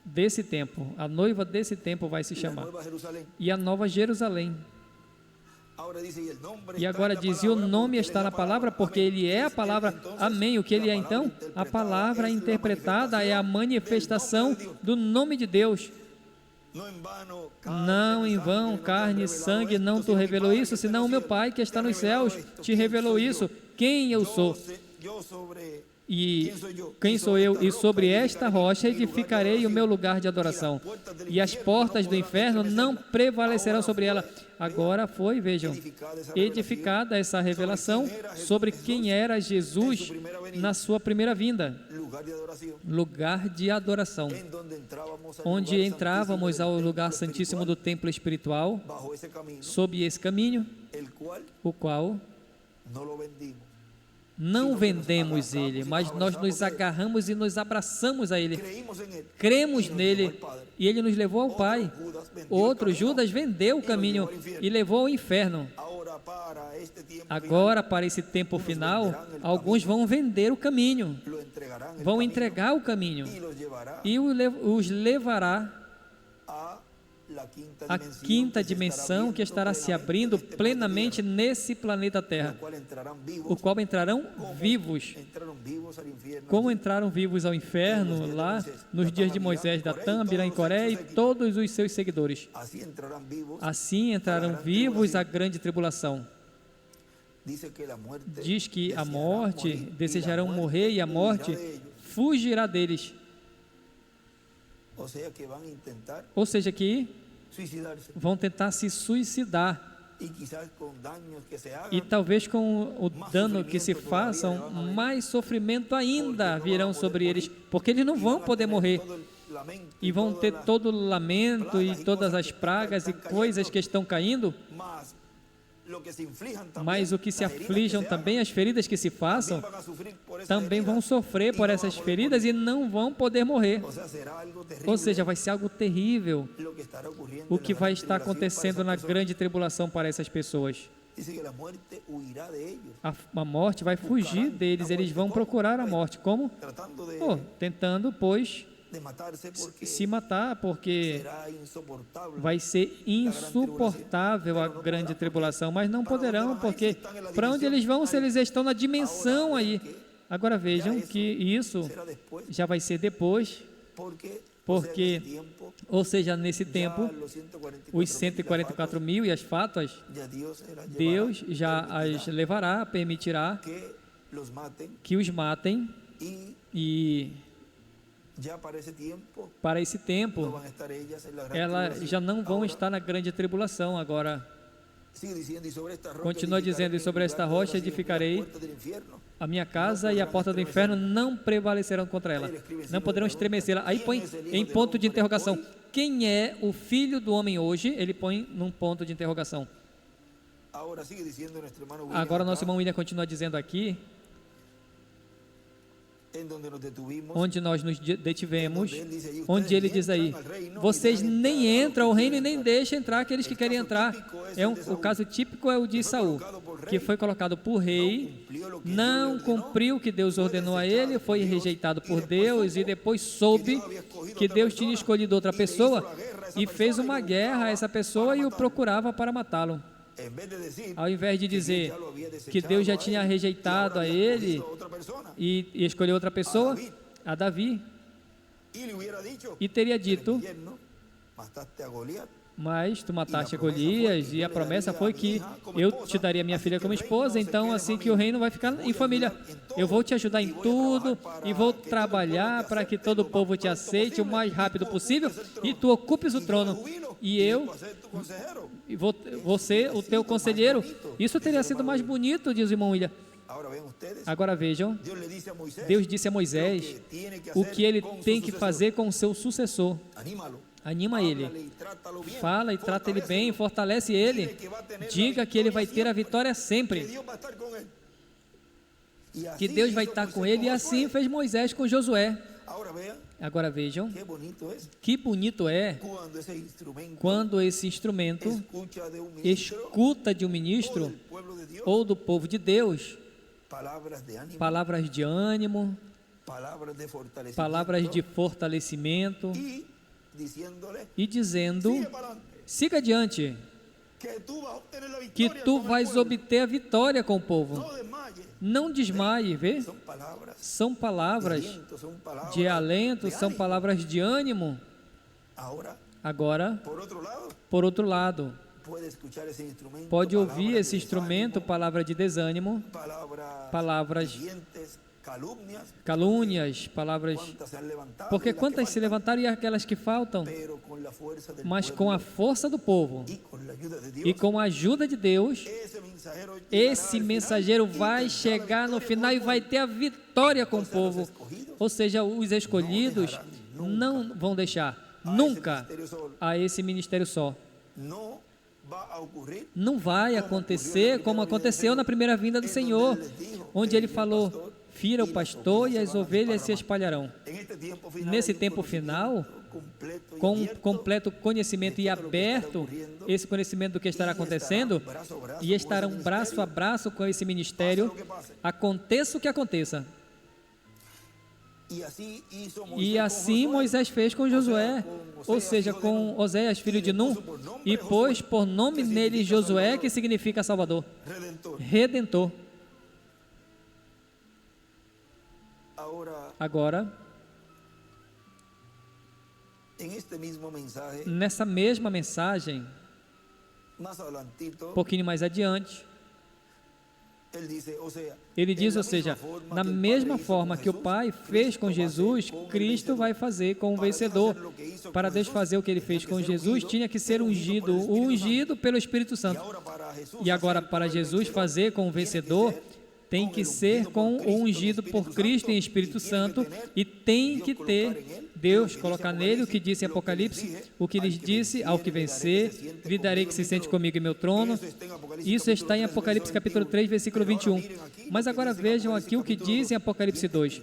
desse tempo. A noiva desse tempo vai se chamar. E a nova Jerusalém. E agora diz, e o nome está na palavra, porque ele é a palavra. Amém. O que ele é então? A palavra interpretada é a manifestação do nome de Deus. Não em vão, carne e sangue não te revelou isso, senão o meu Pai que está nos céus te revelou isso. Quem eu sou? E quem sou eu? E sobre esta rocha edificarei o meu lugar de adoração, e as portas do inferno não prevalecerão sobre ela. Agora foi, vejam, edificada essa revelação sobre quem era Jesus na sua primeira vinda. Lugar de adoração, onde entrávamos ao lugar santíssimo do templo espiritual, sob esse caminho, o qual não vendemos ele, mas nós nos agarramos e nos abraçamos a ele. Cremos nele e ele nos levou ao Pai. Outro, Judas, vendeu o caminho e levou ao inferno. Agora, para esse tempo final, alguns vão vender o caminho, vão entregar o caminho e os levará a quinta dimensão que estará se abrindo plenamente nesse planeta Terra, o qual entrarão vivos, como entraram vivos ao inferno lá nos dias de Moisés, Datã, Abiram e Coré e todos os seus seguidores. Assim entrarão vivos à grande tribulação. Diz que a morte desejarão morrer e a morte fugirá deles. Ou seja, que vão tentar se suicidar. E talvez com o dano que se façam, mais sofrimento ainda virão sobre eles, porque eles não vão poder morrer. E vão ter todo o lamento e todas as pragas e coisas que estão caindo. Mas o que se aflijam também, as feridas que se façam, também vão sofrer por essas feridas e não vão poder morrer. Ou seja, vai ser algo terrível o que vai estar acontecendo na grande tribulação para essas pessoas. A morte vai fugir deles, eles vão procurar a morte. Como? Tentando, pois, se matar, porque vai ser insuportável a grande tribulação, mas não poderão, porque para onde eles vão se eles estão na dimensão aí? Agora vejam que isso já vai ser depois, porque, ou seja, nesse tempo, os 144 mil e as fátuas, Deus já as levará, permitirá que os matem e para esse tempo, elas já não vão estar na grande tribulação. Agora, continua dizendo, e sobre esta rocha edificarei a minha casa e a porta do inferno não prevalecerão contra ela, não poderão estremecê-la. Aí põe em ponto de interrogação. Quem é o Filho do Homem hoje? Ele põe num ponto de interrogação. Agora nosso irmão William continua dizendo aqui, onde nós nos detivemos, onde ele diz aí, vocês nem entram ao reino e nem deixam entrar aqueles que querem entrar. O caso típico é o de Saul, que foi colocado por rei, não cumpriu o que Deus ordenou a ele, foi rejeitado por Deus e depois soube que Deus tinha escolhido outra pessoa e fez uma guerra a essa pessoa e o procurava para matá-lo. Ao invés de dizer que Deus já tinha rejeitado a ele e escolheu outra pessoa, a Davi, e teria dito, mas tu mataste a Golias e a promessa foi que eu te daria minha filha como esposa, então assim que o reino vai ficar em família, eu vou te ajudar em tudo e vou trabalhar para que todo o povo te aceite o mais rápido possível e tu ocupes o trono e eu vou ser o teu conselheiro. Isso teria sido mais bonito, diz o irmão William. Agora vejam, Deus disse a Moisés o que ele tem que fazer com o seu sucessor. Anima ele, fala e trata ele bem, fortalece ele, diga que ele vai ter a vitória sempre, que Deus vai estar com ele, e assim fez Moisés com Josué. Agora vejam, que bonito é quando esse instrumento escuta de um ministro ou do povo de Deus palavras de ânimo, palavras de fortalecimento, e dizendo, siga adiante, que tu vais obter a vitória com o povo. Não desmaie, vê? São palavras de alento, são palavras de ânimo. Agora, por outro lado, pode ouvir esse instrumento, palavra de desânimo, palavras calúnias, palavras, porque quantas se levantaram e aquelas que faltam, mas com a força do povo e com a ajuda de Deus, esse mensageiro vai chegar no final e vai ter a vitória com o povo, ou seja, os escolhidos não vão deixar nunca a esse ministério só. Não vai acontecer como aconteceu na primeira vinda do Senhor, onde Ele falou: fira o pastor e as ovelhas se espalharão. Nesse tempo final, com completo conhecimento e aberto esse conhecimento do que estará acontecendo, e estarão braço a braço com esse ministério, aconteça o que aconteça. E assim Moisés fez com Josué, ou seja, com Oséias, filho de Num, e pôs por nome nele Josué, que significa Salvador, Redentor. Agora, nessa mesma mensagem, um pouquinho mais adiante, ele diz, ou seja, na mesma forma que o Pai fez com Jesus, Cristo vai fazer com o vencedor. Para Deus fazer o que Ele fez com Jesus, tinha que ser ungido pelo Espírito Santo. E agora, para Jesus fazer com o vencedor, tem que ser com o ungido por Cristo em Espírito Santo, e tem que ter Deus colocar nele o que disse em Apocalipse, o que lhes disse: ao que vencer, lhe darei que se sente comigo em meu trono. Isso está em Apocalipse capítulo 3, versículo 21. Mas agora vejam aqui o que diz em Apocalipse 2.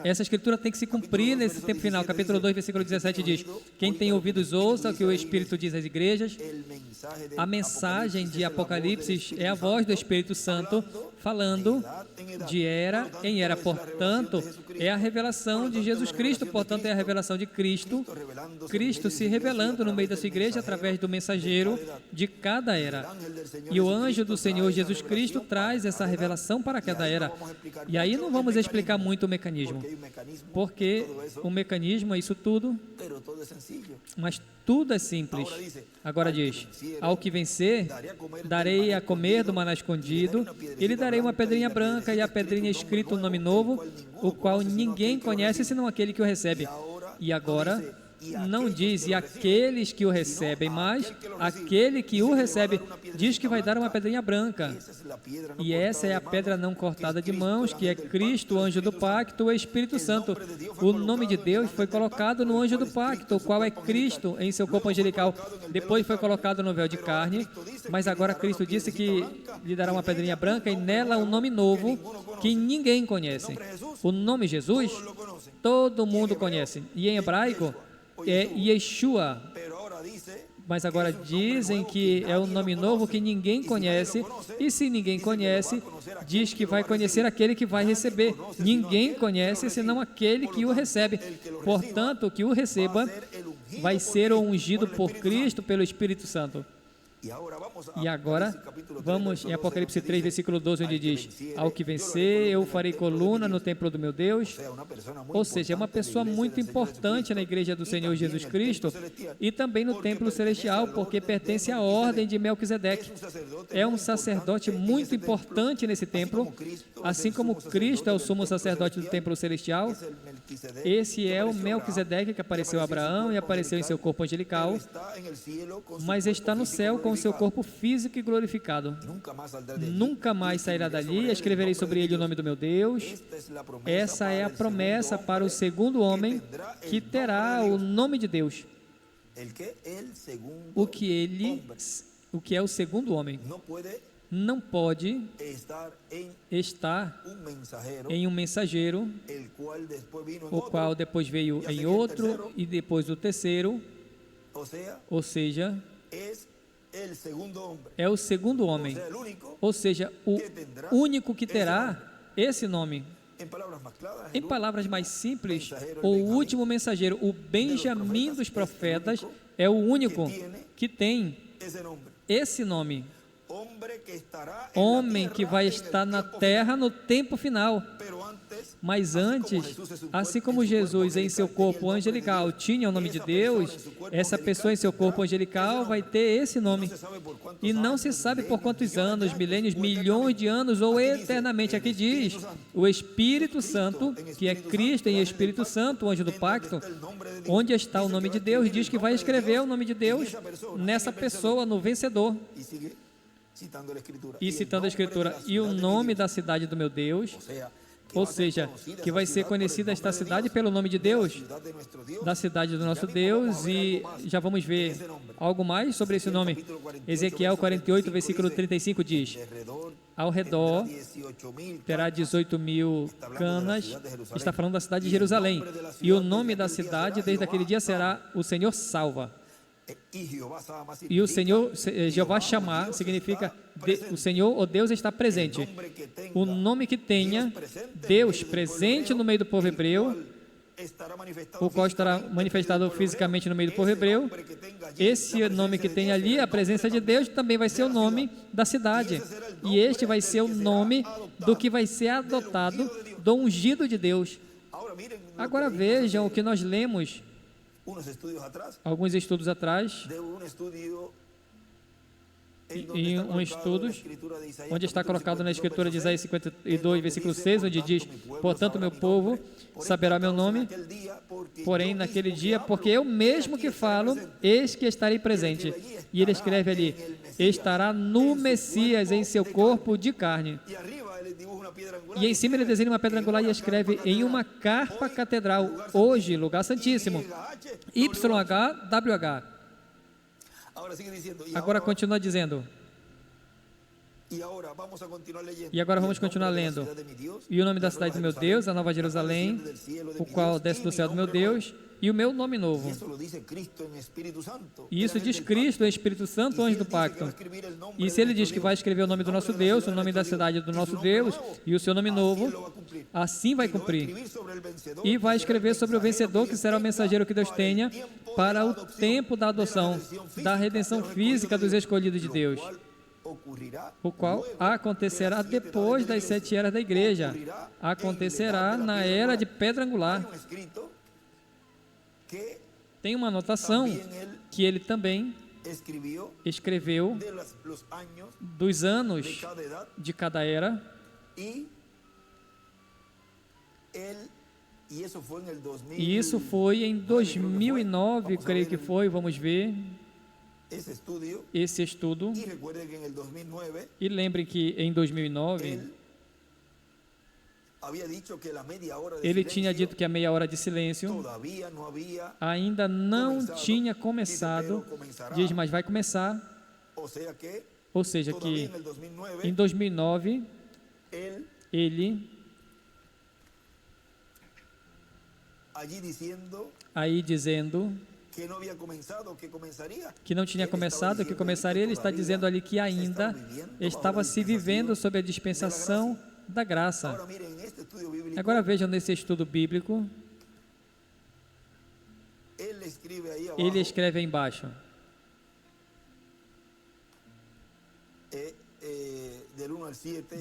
Essa escritura tem que se cumprir nesse tempo final. Capítulo 2, versículo 17 diz: quem tem ouvidos ouça o que o Espírito diz às igrejas. A mensagem de Apocalipse é a voz do Espírito Santo falando de era em era, portanto, é a revelação de Jesus Cristo, portanto, é a revelação de Cristo, Cristo se revelando no meio da sua igreja através do mensageiro de cada era. E o anjo do Senhor Jesus Cristo traz essa revelação para cada era. E aí não vamos explicar muito o mecanismo, porque o mecanismo é isso tudo, mas tudo é simples. Agora diz: ao que vencer, darei a comer do maná escondido, e lhe darei uma pedrinha branca, e a pedrinha escrito um nome novo, o qual ninguém conhece senão aquele que o recebe. E agora não diz e aqueles que o recebem, mas aquele que o recebe diz que vai dar uma pedrinha branca. E essa é a pedra não cortada de mãos, que é Cristo, o anjo do pacto, o Espírito Santo. O nome de Deus foi colocado no anjo do pacto, o qual é Cristo em seu corpo angelical. Depois foi colocado no véu de carne, mas agora Cristo disse que lhe dará uma pedrinha branca e nela um nome novo que ninguém conhece. O nome Jesus, todo mundo conhece. E em hebraico é Yeshua, mas agora dizem que é um nome novo que ninguém conhece, e se ninguém conhece, diz que vai conhecer aquele que vai receber. Ninguém conhece senão aquele que o recebe. Portanto, o que o receba vai ser ungido por Cristo pelo Espírito Santo. E agora, vamos em Apocalipse 3, versículo 12, onde diz: ao que vencer, eu farei coluna no templo do meu Deus. Ou seja, é uma pessoa muito importante na igreja do Senhor Jesus Cristo e também no templo celestial, porque pertence à ordem de Melquisedeque. É um sacerdote muito importante nesse templo, assim como Cristo é o sumo sacerdote do templo celestial. Esse é o Melquisedeque que apareceu a Abraão e apareceu em seu corpo angelical, mas está no céu com o seu corpo físico e glorificado. Nunca mais sairá dali. Escreverei sobre ele o nome do meu Deus. Essa é a promessa para o segundo homem, que terá o nome de Deus. O que é o segundo homem não pode estar em um mensageiro, o qual depois veio em outro e depois o terceiro, ou seja, é o segundo homem, ou seja, o único que terá esse nome. Em palavras mais simples, o último mensageiro, o Benjamim dos profetas, é o único que tem esse nome. Homem que vai estar na terra no tempo final. Mas antes, assim como Jesus em seu corpo angelical tinha o nome de Deus, essa pessoa em seu corpo angelical vai ter esse nome. E não se sabe por quantos anos, milênios, milhões de anos ou eternamente. Aqui diz o Espírito Santo, que é Cristo em Espírito Santo, o anjo do pacto, onde está o nome de Deus, diz que vai escrever o nome de Deus nessa pessoa, no vencedor. E citando a Escritura, e o nome da cidade do meu Deus, ou seja, que vai ser conhecida esta cidade pelo nome de Deus, da cidade do nosso Deus, e já vamos ver algo mais sobre esse nome. Ezequiel 48, versículo 35 diz: ao redor terá 18.000 canas, está falando da cidade de Jerusalém, e o nome da cidade desde aquele dia será o Senhor salva. E o Senhor, Jeová chamar, significa o Senhor ou Deus está presente. O nome que tenha Deus presente no meio do povo hebreu, o qual estará manifestado fisicamente no meio do povo hebreu, esse nome que tem ali, a presença de Deus, também vai ser o nome da cidade. E este vai ser o nome do que vai ser adotado, do ungido de Deus. Agora vejam o que nós lemos alguns estudos atrás, em um estudo onde está colocado na Escritura de Isaías 52, versículo 6, onde diz: portanto, meu povo saberá meu nome, porém naquele dia, porque eu mesmo que falo, eis que estarei presente. E ele escreve ali: estará no Messias em seu corpo de carne. E em cima ele desenha uma pedra angular e escreve: em uma carpa catedral, hoje, lugar santíssimo, YHWH. Agora continua dizendo. E agora vamos continuar lendo. E o nome da cidade do meu Deus, a Nova Jerusalém, o qual desce do céu do meu Deus, e o meu nome novo. E isso diz Cristo, o Espírito Santo, o anjo do pacto. E se ele diz que vai escrever o nome do nosso Deus, o nome da cidade do nosso Deus, e o seu nome novo, assim vai cumprir. E vai escrever sobre o vencedor, que será o mensageiro que Deus tenha para o tempo da adoção, da redenção física dos escolhidos de Deus, o qual acontecerá depois das 7 eras da igreja. Acontecerá na era de pedra angular. Tem uma anotação que ele também escreveu dos anos de cada era, e isso foi em 2009, creio que foi, vamos ver esse estudo. E lembrem que em 2009 ele tinha dito que a meia hora de silêncio ainda não tinha começado. Diz, mas vai começar. Ou seja, que em 2009 ele aí dizendo que não tinha começado, que começaria. Ele está dizendo ali que ainda estava se vivendo sob a dispensação da graça. Agora vejam nesse estudo bíblico, ele escreve aí embaixo,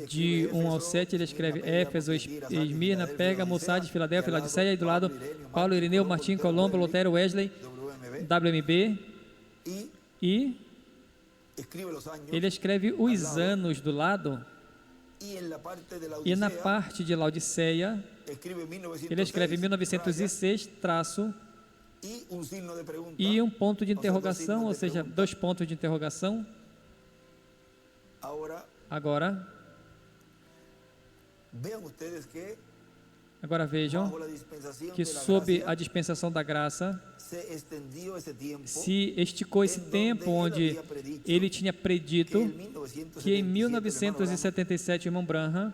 de 1 ao 7, ele escreve Éfeso, Esmirna, Pérgamo, Sardes, Filadélfia, Laodiceia, e do lado Paulo, Irineu, Martim, Colombo, Lutero, Wesley, WMB, e ele escreve os anos do lado, e na parte de Laodiceia ele escreve 1906, traço, e um ponto de interrogação, ou seja, 2 pontos de interrogação. Agora vejam que sob a dispensação da graça se esticou esse tempo, onde ele tinha predito que em 1977, irmão Branham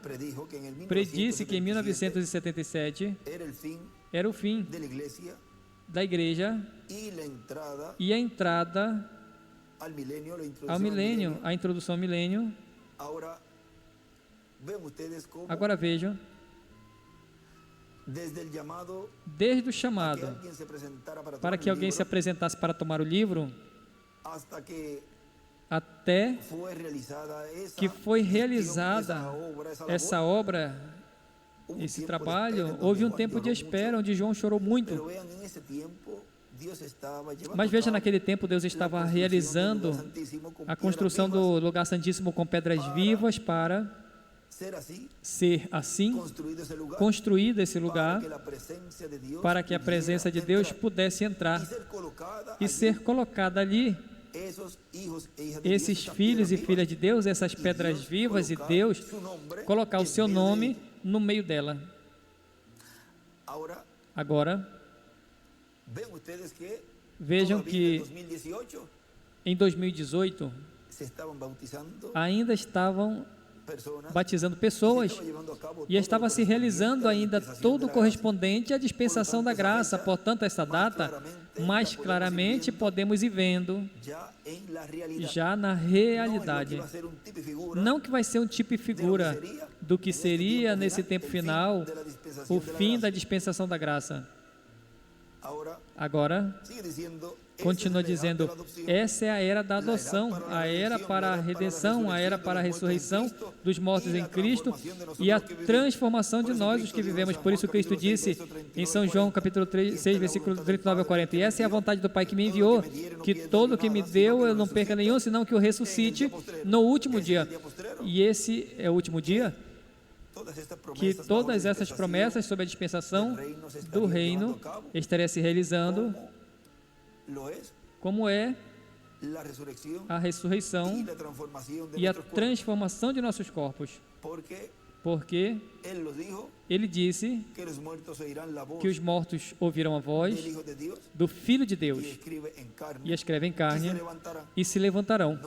predisse que em 1977 era o fim da igreja e a entrada ao milênio, a introdução ao milênio. Agora vejam, desde o chamado para que alguém se apresentasse para tomar o livro, até que foi realizada essa obra esse trabalho, houve um tempo de espera, onde João chorou muito. Mas veja, naquele tempo Deus estava realizando a construção do lugar santíssimo com pedras vivas para ser assim construído esse lugar, para que a presença de Deus pudesse entrar e ser colocada ali. Esses filhos e filhas de Deus, essas pedras vivas, e Deus colocar o seu nome no meio dela. Agora, vejam que em 2018 ainda estavam batizando pessoas e estava se realizando ainda todo correspondente à dispensação da graça. Portanto, essa data, mais claramente podemos ir vendo já na realidade. Não que vai ser um tipo e figura do que seria nesse tempo final o fim da dispensação da graça. Agora, continua dizendo, essa é a era da adoção, a era para a redenção, a era para a ressurreição dos mortos em Cristo e a transformação de nós, os que vivemos. Por isso Cristo disse em São João, capítulo 6, versículo 39 a 40, e essa é a vontade do Pai que me enviou, que todo o que me deu eu não perca nenhum, senão que o ressuscite no último dia. E esse é o último dia? Que todas essas promessas sobre a dispensação do reino estariam se realizando, como é a ressurreição e a transformação de nossos corpos. Porque ele disse que os mortos ouvirão a voz do Filho de Deus e escreve em carne e se levantarão.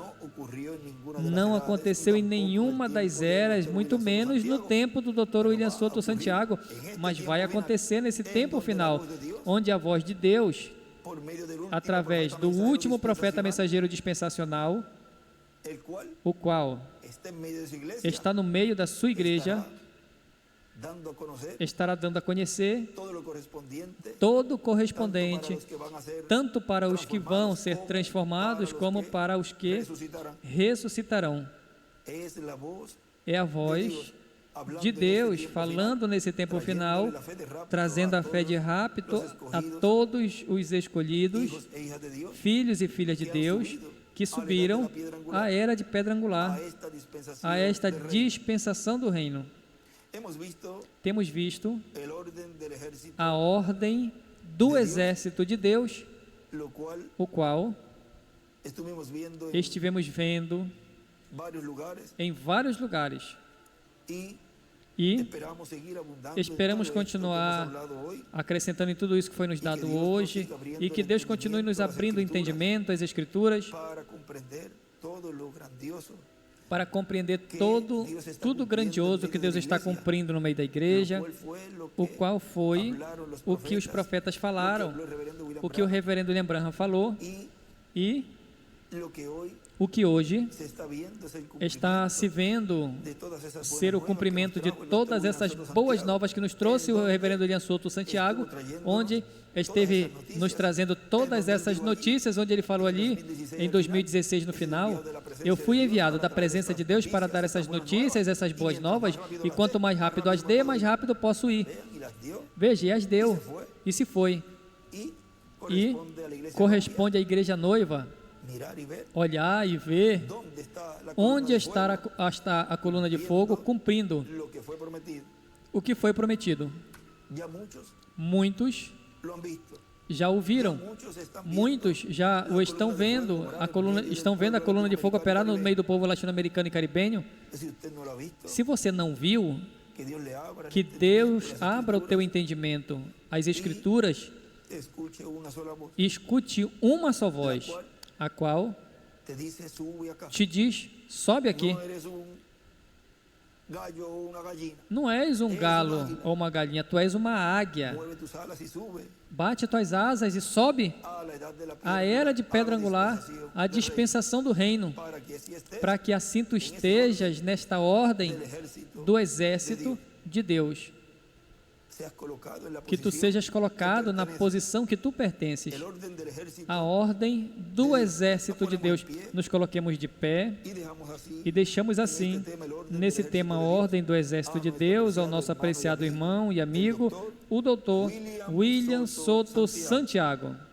Não aconteceu em nenhuma das eras, muito menos no tempo do Dr. William Soto Santiago, mas vai acontecer nesse tempo final, onde a voz de Deus, através do último profeta mensageiro dispensacional, o qual está no meio da sua igreja, estará dando a conhecer todo o correspondente, tanto para os que vão ser transformados, como para os que ressuscitarão. É a voz de Deus falando nesse tempo final, trazendo a fé de rapto a todos os escolhidos, filhos e filhas de Deus, que subiram à era de pedra angular, a esta dispensação do reino. Temos visto a ordem do exército de Deus, o qual estivemos vendo em vários lugares. E esperamos continuar acrescentando em tudo isso que foi nos dado hoje, e que Deus continue nos abrindo o entendimento, as Escrituras, para compreender tudo grandioso que Deus está cumprindo no meio da igreja, o qual foi o que os profetas falaram, o que o reverendo William Branham falou, e o que hoje está se vendo ser o cumprimento de todas essas boas novas que nos trouxe o reverendo William Soto Santiago, onde esteve nos trazendo todas essas notícias, onde ele falou ali em 2016 no final: eu fui enviado da presença de Deus para dar essas notícias, essas boas novas, e quanto mais rápido as dê, mais rápido posso ir. Veja, e as deu, e se foi. E corresponde à igreja noiva olhar e ver onde está a coluna de fogo cumprindo o que foi prometido. Muitos já ouviram, muitos já o estão vendo, estão vendo a coluna de fogo operar no meio do povo latino-americano e caribenho. Se você não viu, que Deus abra o teu entendimento, as Escrituras, e escute uma só voz, a qual te diz: sobe aqui. Não és um galo ou uma galinha, tu és uma águia. Bate as tuas asas e sobe à era de pedra angular, a dispensação do reino, para que assim tu estejas nesta ordem do exército de Deus. que tu sejas colocado na posição que tu pertences, a ordem do exército de Deus. Nos coloquemos de pé e deixamos assim, nesse tema, a ordem do exército de Deus, ao nosso apreciado irmão e amigo, o doutor William Soto Santiago.